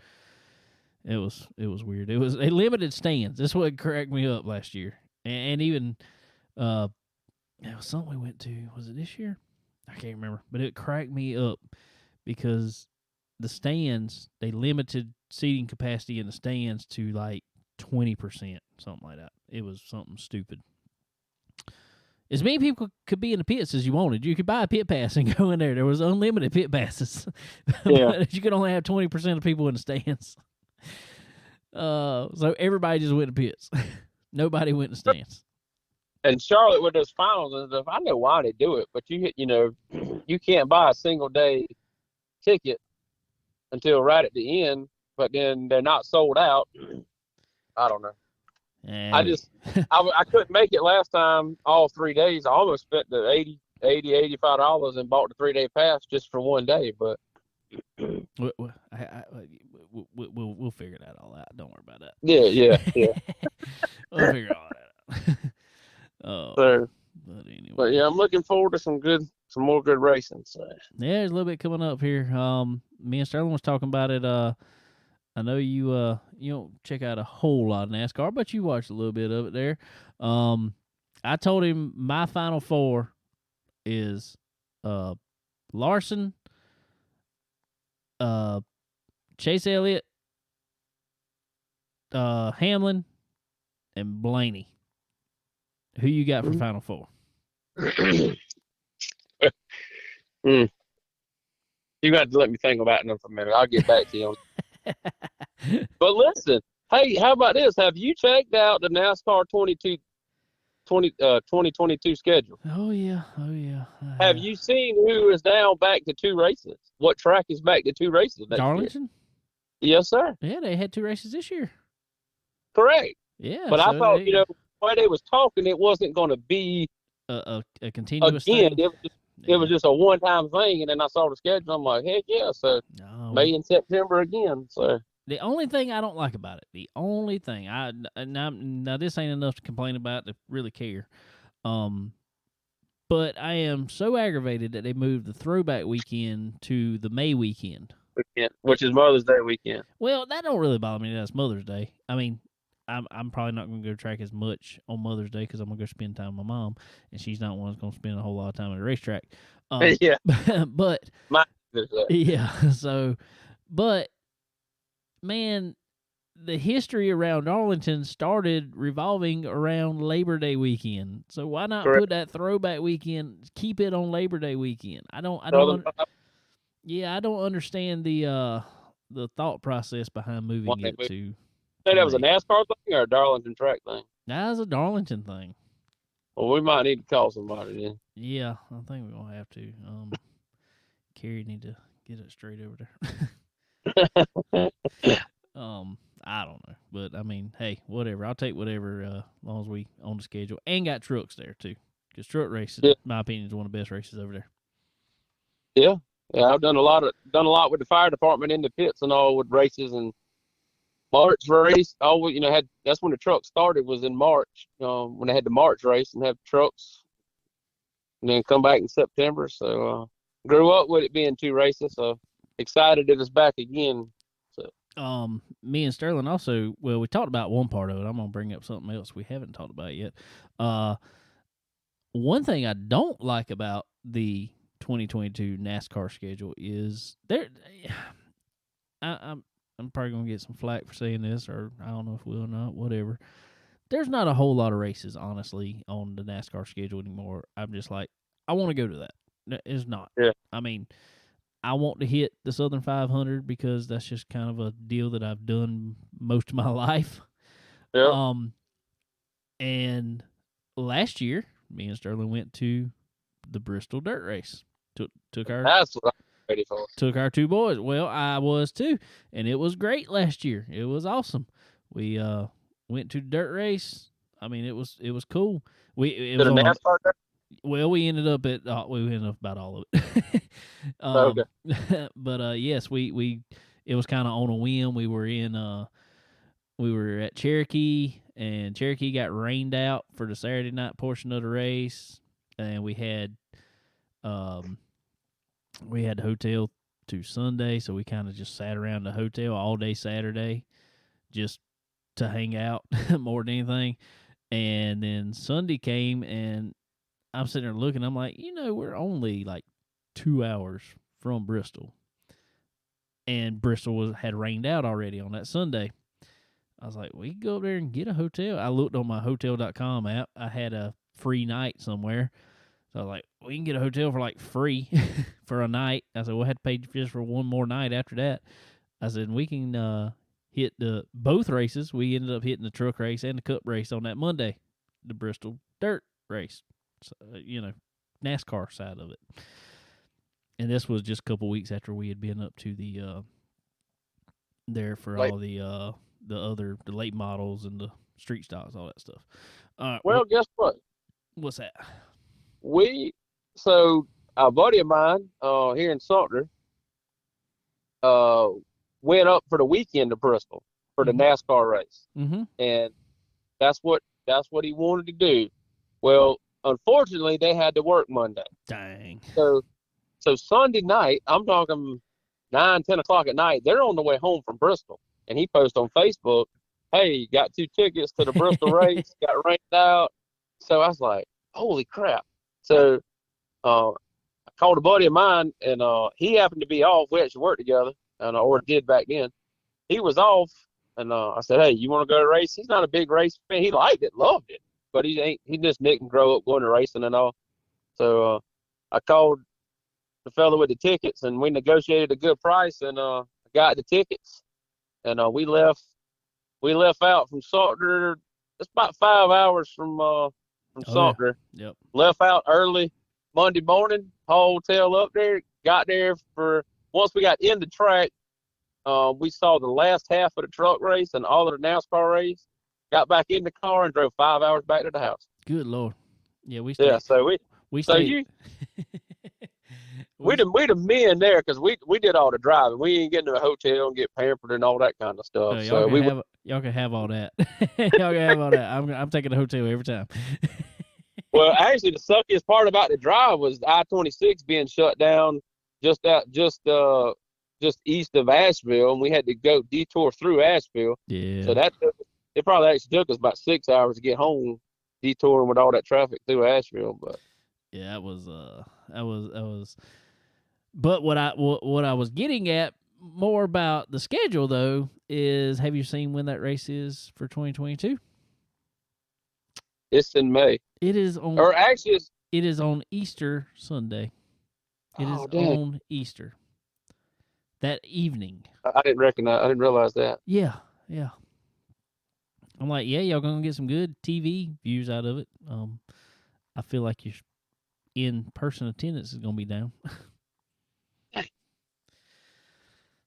A: it was weird. It was a limited stands. That's what cracked me up last year, and even it was something we went to. Was it this year? I can't remember, but it cracked me up because the stands, they limited seating capacity in the stands to like 20%, something like that. It was something stupid. As many people could be in the pits as you wanted. You could buy a pit pass and go in there. There was unlimited pit passes.
C: Yeah.
A: But you could only have 20% of people in the stands. So everybody just went to pits. Nobody went to stands.
C: And Charlotte with those finals and stuff, I know why they do it, but you can't buy a single day ticket until right at the end, but then they're not sold out. I don't know. I couldn't make it last time all 3 days. I almost spent the $85 and bought the 3-day pass just for one day, but
A: we'll figure that all out. Don't worry about that.
C: Yeah.
A: We'll figure all that out. But anyway.
C: But yeah, I'm looking forward to some more good racing. So.
A: Yeah, there's a little bit coming up here. Me and Sterling was talking about it. I know you don't check out a whole lot of NASCAR, but you watched a little bit of it there. I told him my Final Four is Larson, Chase Elliott, Hamlin, and Blaney. Who you got for Final Four?
C: You got to let me think about it for a minute. I'll get back to you. But listen, hey, how about this? Have you checked out the NASCAR 2022 schedule?
A: Oh, yeah.
C: Have you seen who is now back to 2 races? What track is back to 2 races next
A: Darlington?
C: year? Yes, sir.
A: Yeah, they had 2 races this year.
C: Correct.
A: Yeah.
C: But I thought, while they was talking, it wasn't going to be
A: a continuous
C: again.
A: thing.
C: It was just a one-time thing, and then I saw the schedule. I'm like, heck yeah! So May and September again. So
A: the only thing I don't like about it, now this ain't enough to complain about to really care. But I am so aggravated that they moved the throwback weekend to the May weekend,
C: which is Mother's Day weekend.
A: Well, that don't really bother me. That's Mother's Day. I mean, I'm probably not going to go track as much on Mother's Day because I'm going to go spend time with my mom, and she's not one that's going to spend a whole lot of time at a racetrack.
C: Yeah.
A: But but man, the history around Arlington started revolving around Labor Day weekend. So why not put that throwback weekend, keep it on Labor Day weekend? I don't understand the thought process behind moving it to.
C: That was a NASCAR thing or a Darlington track thing?
A: That was a Darlington thing.
C: Well, we might need to call somebody then.
A: Yeah, I think we're gonna have to. Carrie need to get it straight over there. I don't know, but I mean, hey, whatever. I'll take whatever, as long as we on the schedule and got trucks there too, because truck races, in my opinion, is one of the best races over there.
C: Yeah, I've done a lot with the fire department in the pits and all with races and. March race, that's when the truck started, was in March, when they had the March race and have trucks, and then come back in September. So grew up with it being 2 races, so excited that it's back again. So,
A: me and Sterling also. Well, we talked about one part of it. I'm gonna bring up something else we haven't talked about yet. One thing I don't like about the 2022 NASCAR schedule is there. I'm probably gonna get some flack for saying this, or I don't know if we'll or not. Whatever. There's not a whole lot of races, honestly, on the NASCAR schedule anymore. I'm just like, I want to go to that. It's not.
C: Yeah.
A: I mean, I want to hit the Southern 500 because that's just kind of a deal that I've done most of my life.
C: Yeah.
A: And last year, me and Sterling went to the Bristol Dirt Race. Took our
C: That's what I'm ready for.
A: Took our two boys. Well, I was too, and it was great last year. It was awesome. We went to the dirt race. I mean, it was cool. It was
C: a NASCAR dirt?
A: Well, we ended up about all of it.
C: Okay.
A: But yes, it was kind of on a whim. We were at Cherokee, and Cherokee got rained out for the Saturday night portion of the race, and we had the hotel to Sunday, so we kind of just sat around the hotel all day Saturday, just to hang out more than anything. And then Sunday came, and I'm sitting there looking. I'm like, we're only like 2 hours from Bristol, and Bristol had rained out already on that Sunday. I was like, we can go up there and get a hotel. I looked on my Hotel.com app. I had a free night somewhere. So I was like, we can get a hotel for like free for a night. I said, we'll have to pay just for one more night after that. I said, we can hit both races. We ended up hitting the truck race and the cup race on that Monday, the Bristol Dirt Race. So, NASCAR side of it. And this was just a couple weeks after we had been up to the there for all the late models and the street stocks, all that stuff.
C: Well, guess what?
A: What's that?
C: So a buddy of mine here in Sumter went up for the weekend to Bristol for the NASCAR race, and that's what he wanted to do. Well, unfortunately, they had to work Monday.
A: Dang.
C: So Sunday night, I'm talking 9, 10 o'clock at night, they're on the way home from Bristol, and he posted on Facebook, "Hey, got 2 tickets to the Bristol race, got rained out." So I was like, holy crap. So I called a buddy of mine, and he happened to be off. We actually worked together, or did back then. He was off, and I said, "Hey, you want to go to a race?" He's not a big race fan. He liked it, loved it, but he just didn't grow up going to racing and all. So I called the fellow with the tickets, and we negotiated a good price, and got the tickets, and we left out from Sumter. It's about 5 hours from Sumter.
A: Yeah. Yep.
C: Left out early Monday morning, hotel up there, got there once we got in the track, we saw the last half of the truck race and all of the NASCAR race, got back in the car and drove 5 hours back to the house.
A: Good Lord. Yeah, we
C: stayed. Yeah, so
A: we stayed.
C: We the men there, because we did all the driving. We ain't getting to a hotel and get pampered and all that kind of stuff.
A: Y'all can have all that. Y'all can have all that. I'm taking a hotel every time.
C: Well, actually, the suckiest part about the drive was I-26 being shut down just east of Asheville, and we had to go detour through Asheville.
A: Yeah.
C: So it probably actually took us about 6 hours to get home, detouring with all that traffic through Asheville. But
A: yeah, that was. But what I was getting at more about the schedule, though, is, have you seen when that race is for 2022?
C: It's in May.
A: It is on.
C: Or actually,
A: it is on Easter Sunday. It is on Easter. That evening.
C: I didn't realize that.
A: Yeah. I'm like, yeah, y'all gonna get some good TV views out of it. I feel like your in-person attendance is gonna be down.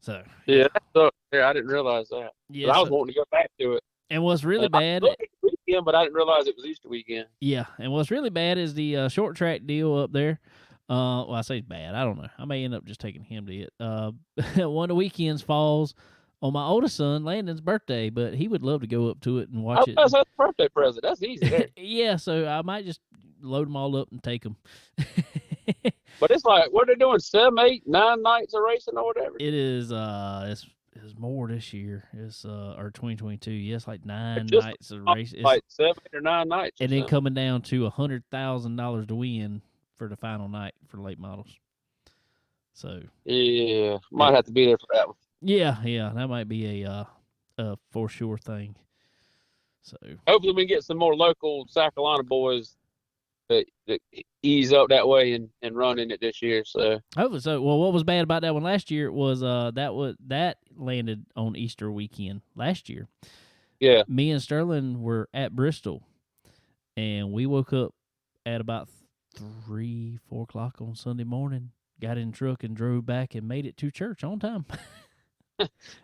A: So
C: yeah, I didn't realize that. Yeah, I was wanting to go back to it.
A: And what's really bad,
C: weekend, but I didn't realize it was Easter weekend.
A: Yeah, and what's really bad is the short track deal up there. Well, I say bad. I don't know. I may end up just taking him to it. One of the weekends falls on my oldest son Landon's birthday, but he would love to go up to it and watch it.
C: That's a birthday present. That's easy there.
A: Yeah, so I might just load them all up and take them.
C: But it's like, what are they doing? 7, 8, 9 nights of racing or whatever?
A: It is. It's more this year. It's or 2022. Yes, like 9
C: Just
A: nights of race. It's,
C: like 7 or 9 nights.
A: And then coming down to $100,000 to win for the final night for late models. So
C: yeah, might have to be there for that one.
A: Yeah, that might be a for sure thing. So
C: hopefully we can get some more local South Carolina boys that ease up that way and run in it this year. So
A: hopefully so. Well, what was bad about that one last year was that landed on Easter weekend last year.
C: Yeah,
A: me and Sterling were at Bristol, and we woke up at about 3-4 o'clock on Sunday morning. Got in the truck and drove back and made it to church on time.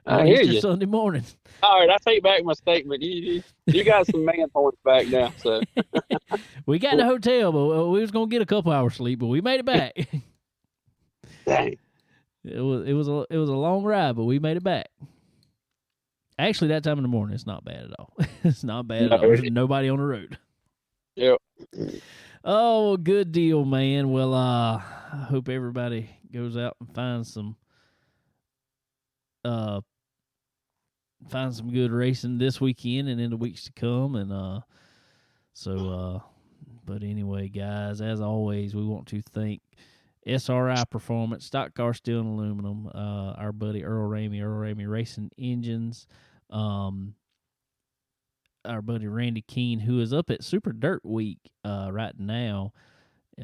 C: I hear
A: Easter
C: you.
A: Sunday morning.
C: All right, I take back my statement. You got some man points back now. So
A: we got in the hotel, but we was gonna get a couple hours sleep, but we made it back.
C: Dang.
A: It was a long ride, but we made it back. Actually, that time in the morning, it's not bad at all. It's not bad at all. There's nobody on the road.
C: Yep.
A: Oh, good deal, man. Well, I hope everybody goes out and finds some good racing this weekend and in the weeks to come. And but anyway, guys, as always, we want to thank SRI Performance, Stock Car Steel and Aluminum, our buddy Earl Ramey Racing Engines, our buddy Randy Keene, who is up at Super Dirt Week right now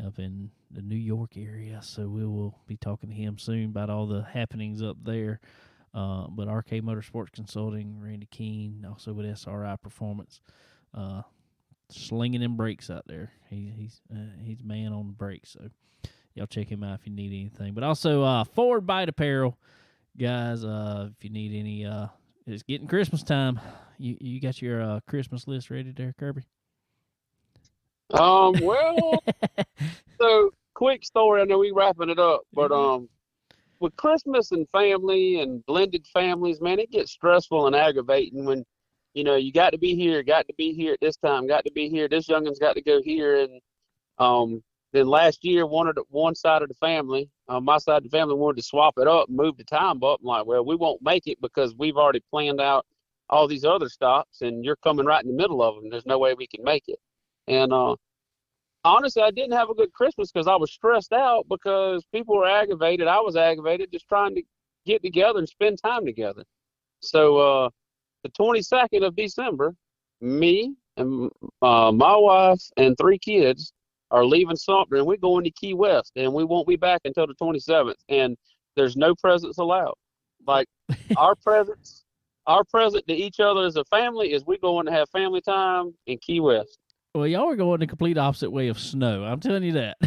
A: up in the New York area. So we will be talking to him soon about all the happenings up there. But RK Motorsports Consulting, Randy Keene, also with SRI Performance, slinging them brakes out there. He's man on the brakes. So y'all check him out if you need anything. But also Forward Bite Apparel, guys. If you need any, it's getting Christmas time. You got your Christmas list ready there, Kirby?
C: Well, so quick story. I know we wrapping it up, but with Christmas and family and blended families, man, it gets stressful and aggravating when, you got to be here at this time, got to be here. This youngin's got to go here. And then last year, one side of the family, my side of the family wanted to swap it up and move the time up. I'm like, well, we won't make it because we've already planned out all these other stops, and you're coming right in the middle of them. There's no way we can make it. And honestly, I didn't have a good Christmas because I was stressed out because people were aggravated. I was aggravated just trying to get together and spend time together. So the 22nd of December, me and my wife and 3 kids are leaving Sumter, and we're going to Key West, and we won't be back until the 27th. And there's no presents allowed. Like our present to each other as a family is we're going to have family time in Key West.
A: Well, y'all are going the complete opposite way of snow. I'm telling you that.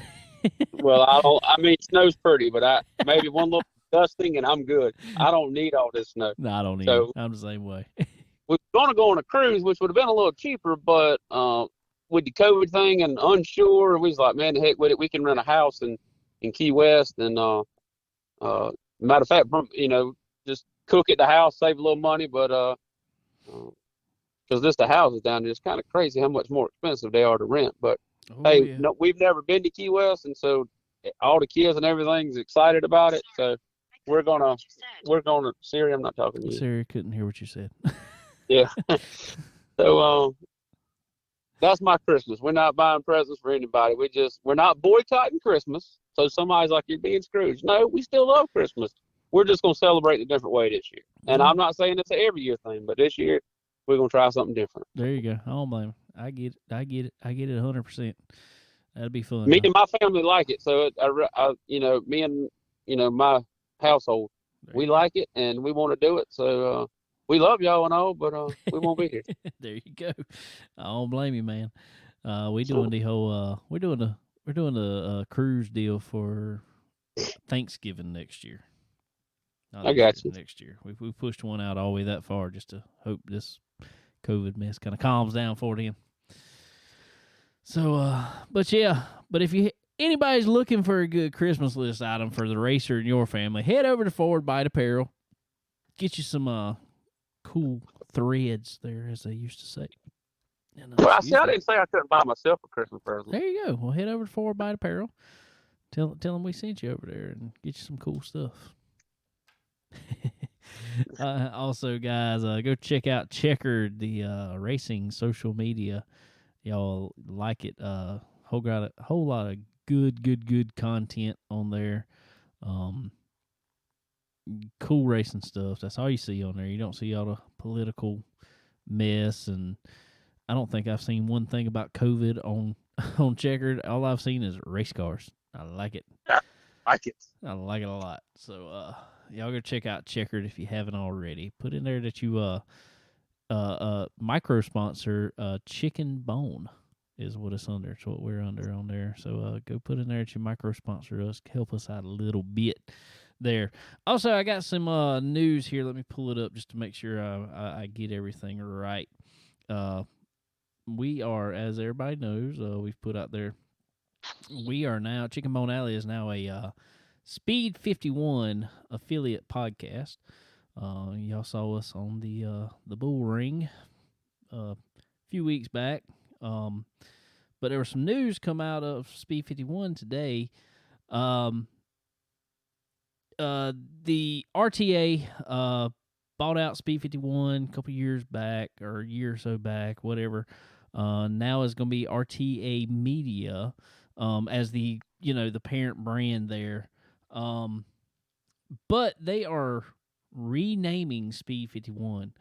C: Well, snow's pretty, but maybe one little dusting and I'm good. I don't need all this snow.
A: No, I don't need
C: it.
A: I'm the same way.
C: We're going to go on a cruise, which would have been a little cheaper, but with the COVID thing and unsure, we was like, man, the heck with it. We can rent a house in Key West. And matter of fact, just cook at the house, save a little money, but because the houses down there, it's kind of crazy how much more expensive they are to rent. But no, we've never been to Key West, and so all the kids and everything's excited about it. So we're gonna Siri, I'm not talking to you.
A: Siri couldn't hear what you said.
C: Yeah. So that's my Christmas. We're not buying presents for anybody. We're not boycotting Christmas. So somebody's like, you're being Scrooge. No, we still love Christmas. We're just gonna celebrate a different way this year. And I'm not saying it's an every year thing, but this year we're gonna try something different.
A: There you go. I don't blame him. I get it 100%. That'd be fun.
C: Me and my family like it, so me and my household, we like it and we want to do it. So we love y'all and all, but we won't be here.
A: There you go. I don't blame you, man. We're doing the cruise deal for Thanksgiving next year.
C: I got you.
A: Next year, we pushed one out all the way that far just to hope this COVID mess kind of calms down for them. So, but if anybody's looking for a good Christmas list item for the racer in your family, head over to Forward Bite Apparel. get you some cool threads there, as they used to say. And,
C: well, I didn't say I couldn't buy myself a Christmas present.
A: There you go. Well, head over to Forward Bite Apparel. Tell them we sent you over there and get you some cool stuff. Also, guys, go check out Checkered, the racing social media. Y'all like it. Whole lot of good content on there. Cool racing stuff. That's all you see on there. You don't see all the political mess, and I don't think I've seen one thing about COVID on Checkered. All I've seen is race cars. I like it.
C: I like it.
A: I like it a lot. So y'all go check out Checkered if you haven't already. Put in there that you micro sponsor Chicken Bone is what it's under. It's what we're under on there. So go put in there that you micro sponsor us. Help us out a little bit there. Also, I got some news here. Let me pull it up just to make sure I get everything right. We are, as everybody knows, we've put out there, we are now, Chicken Bone Alley is now a Speed 51 affiliate podcast. Y'all saw us on the Bull Ring a few weeks back. But there was some news come out of Speed 51 today. The RTA bought out Speed 51 a couple years back, or a year or so back, whatever. Now is going to be RTA Media as the parent brand there. But they are renaming Speed 51.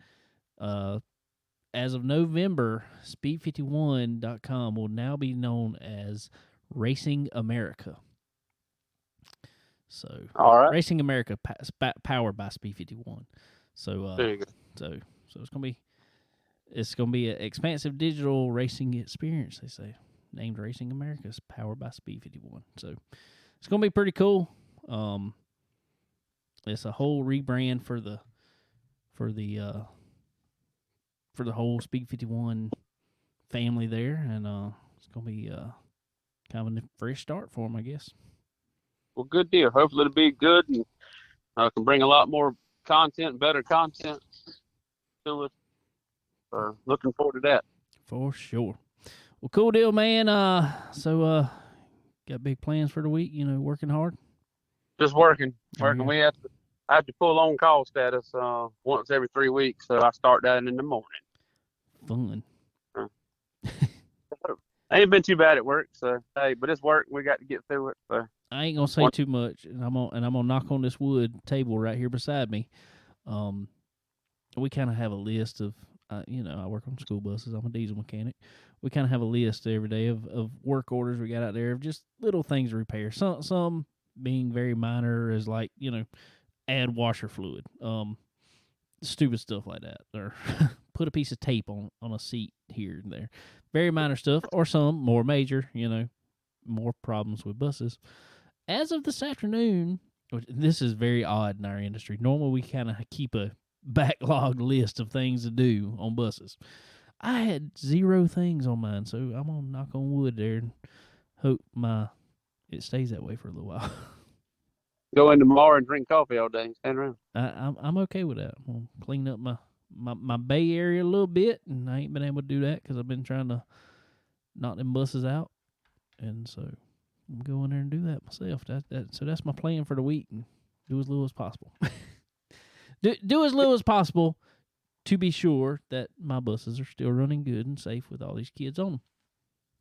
A: As of November, Speed51.com will now be known as Racing America. So,
C: all right.
A: Racing America powered by Speed 51. So,
C: there you go.
A: So it's gonna be an expansive digital racing experience. They say, named Racing America, is powered by Speed 51. So it's gonna be pretty cool. It's a whole rebrand for the whole Speed 51 family there, and it's gonna be kind of a fresh start for them, I guess.
C: Well, good deal. Hopefully it'll be good and can bring a lot more content, better content to us. So looking forward to that. For sure.
A: Well, cool deal, man. So got big plans for the week, working hard?
C: Just working.
A: Yeah.
C: I have to pull on call status once every 3 weeks, so I start that in the morning.
A: Fun.
C: I ain't been too bad at work, so hey, but it's work. We got to get through it. So
A: I ain't gonna say too much, and I'm gonna knock on this wood table right here beside me. We kind of have a list of, I work on school buses. I'm a diesel mechanic. We kind of have a list every day of work orders we got out there of just little things to repair. Some being very minor, as like add washer fluid, stupid stuff like that, or put a piece of tape on a seat here and there. Very minor stuff, or some more major, more problems with buses. As of this afternoon, this is very odd in our industry. Normally, we kind of keep a backlog list of things to do on buses. I had 0 things on mine, so I'm going to knock on wood there and hope it stays that way for a little while.
C: Go in tomorrow and drink coffee all day and stand around.
A: I'm okay with that. I'm going to clean up my bay area a little bit, and I ain't been able to do that because I've been trying to knock them buses out, and so I'm going there and do that myself. So that's my plan for the week, and do as little as possible. do as little as possible to be sure that my buses are still running good and safe with all these kids on them.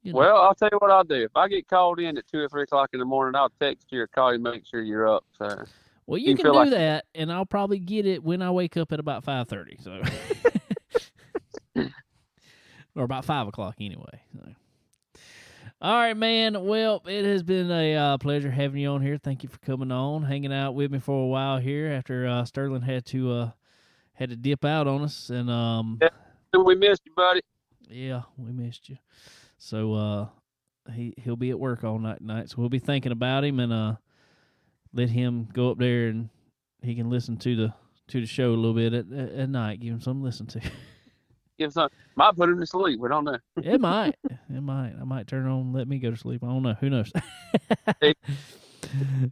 C: Well, I'll tell you what I'll do. If I get called in at 2 or 3 o'clock in the morning, I'll text you or call you, make sure you're up. So.
A: Well, you can do that, and I'll probably get it when I wake up at about 5:30. So, or about 5 o'clock anyway. So. All right, man. Well, it has been a pleasure having you on here. Thank you for coming on, hanging out with me for a while here after Sterling had to dip out on us, and
C: we missed you, buddy.
A: Yeah, we missed you. So he'll be at work all night tonight, so we'll be thinking about him and let him go up there and he can listen to the show a little bit at night. Give him something to listen to.
C: Give him something. Might put him to sleep. We don't know.
A: It might. I might turn on and let me go to sleep. I don't know. Who knows?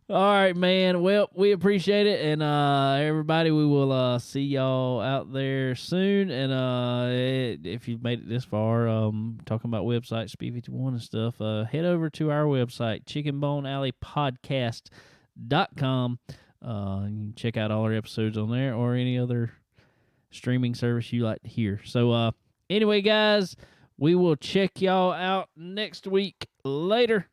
A: All right, man. Well, we appreciate it, and everybody, we will see y'all out there soon. And if you've made it this far, talking about website Speed 51 and stuff, head over to our website, chickenbonealleypodcast.com. You can check out all our episodes on there or any other streaming service you like to hear. So, anyway, guys, we will check y'all out next week. Later.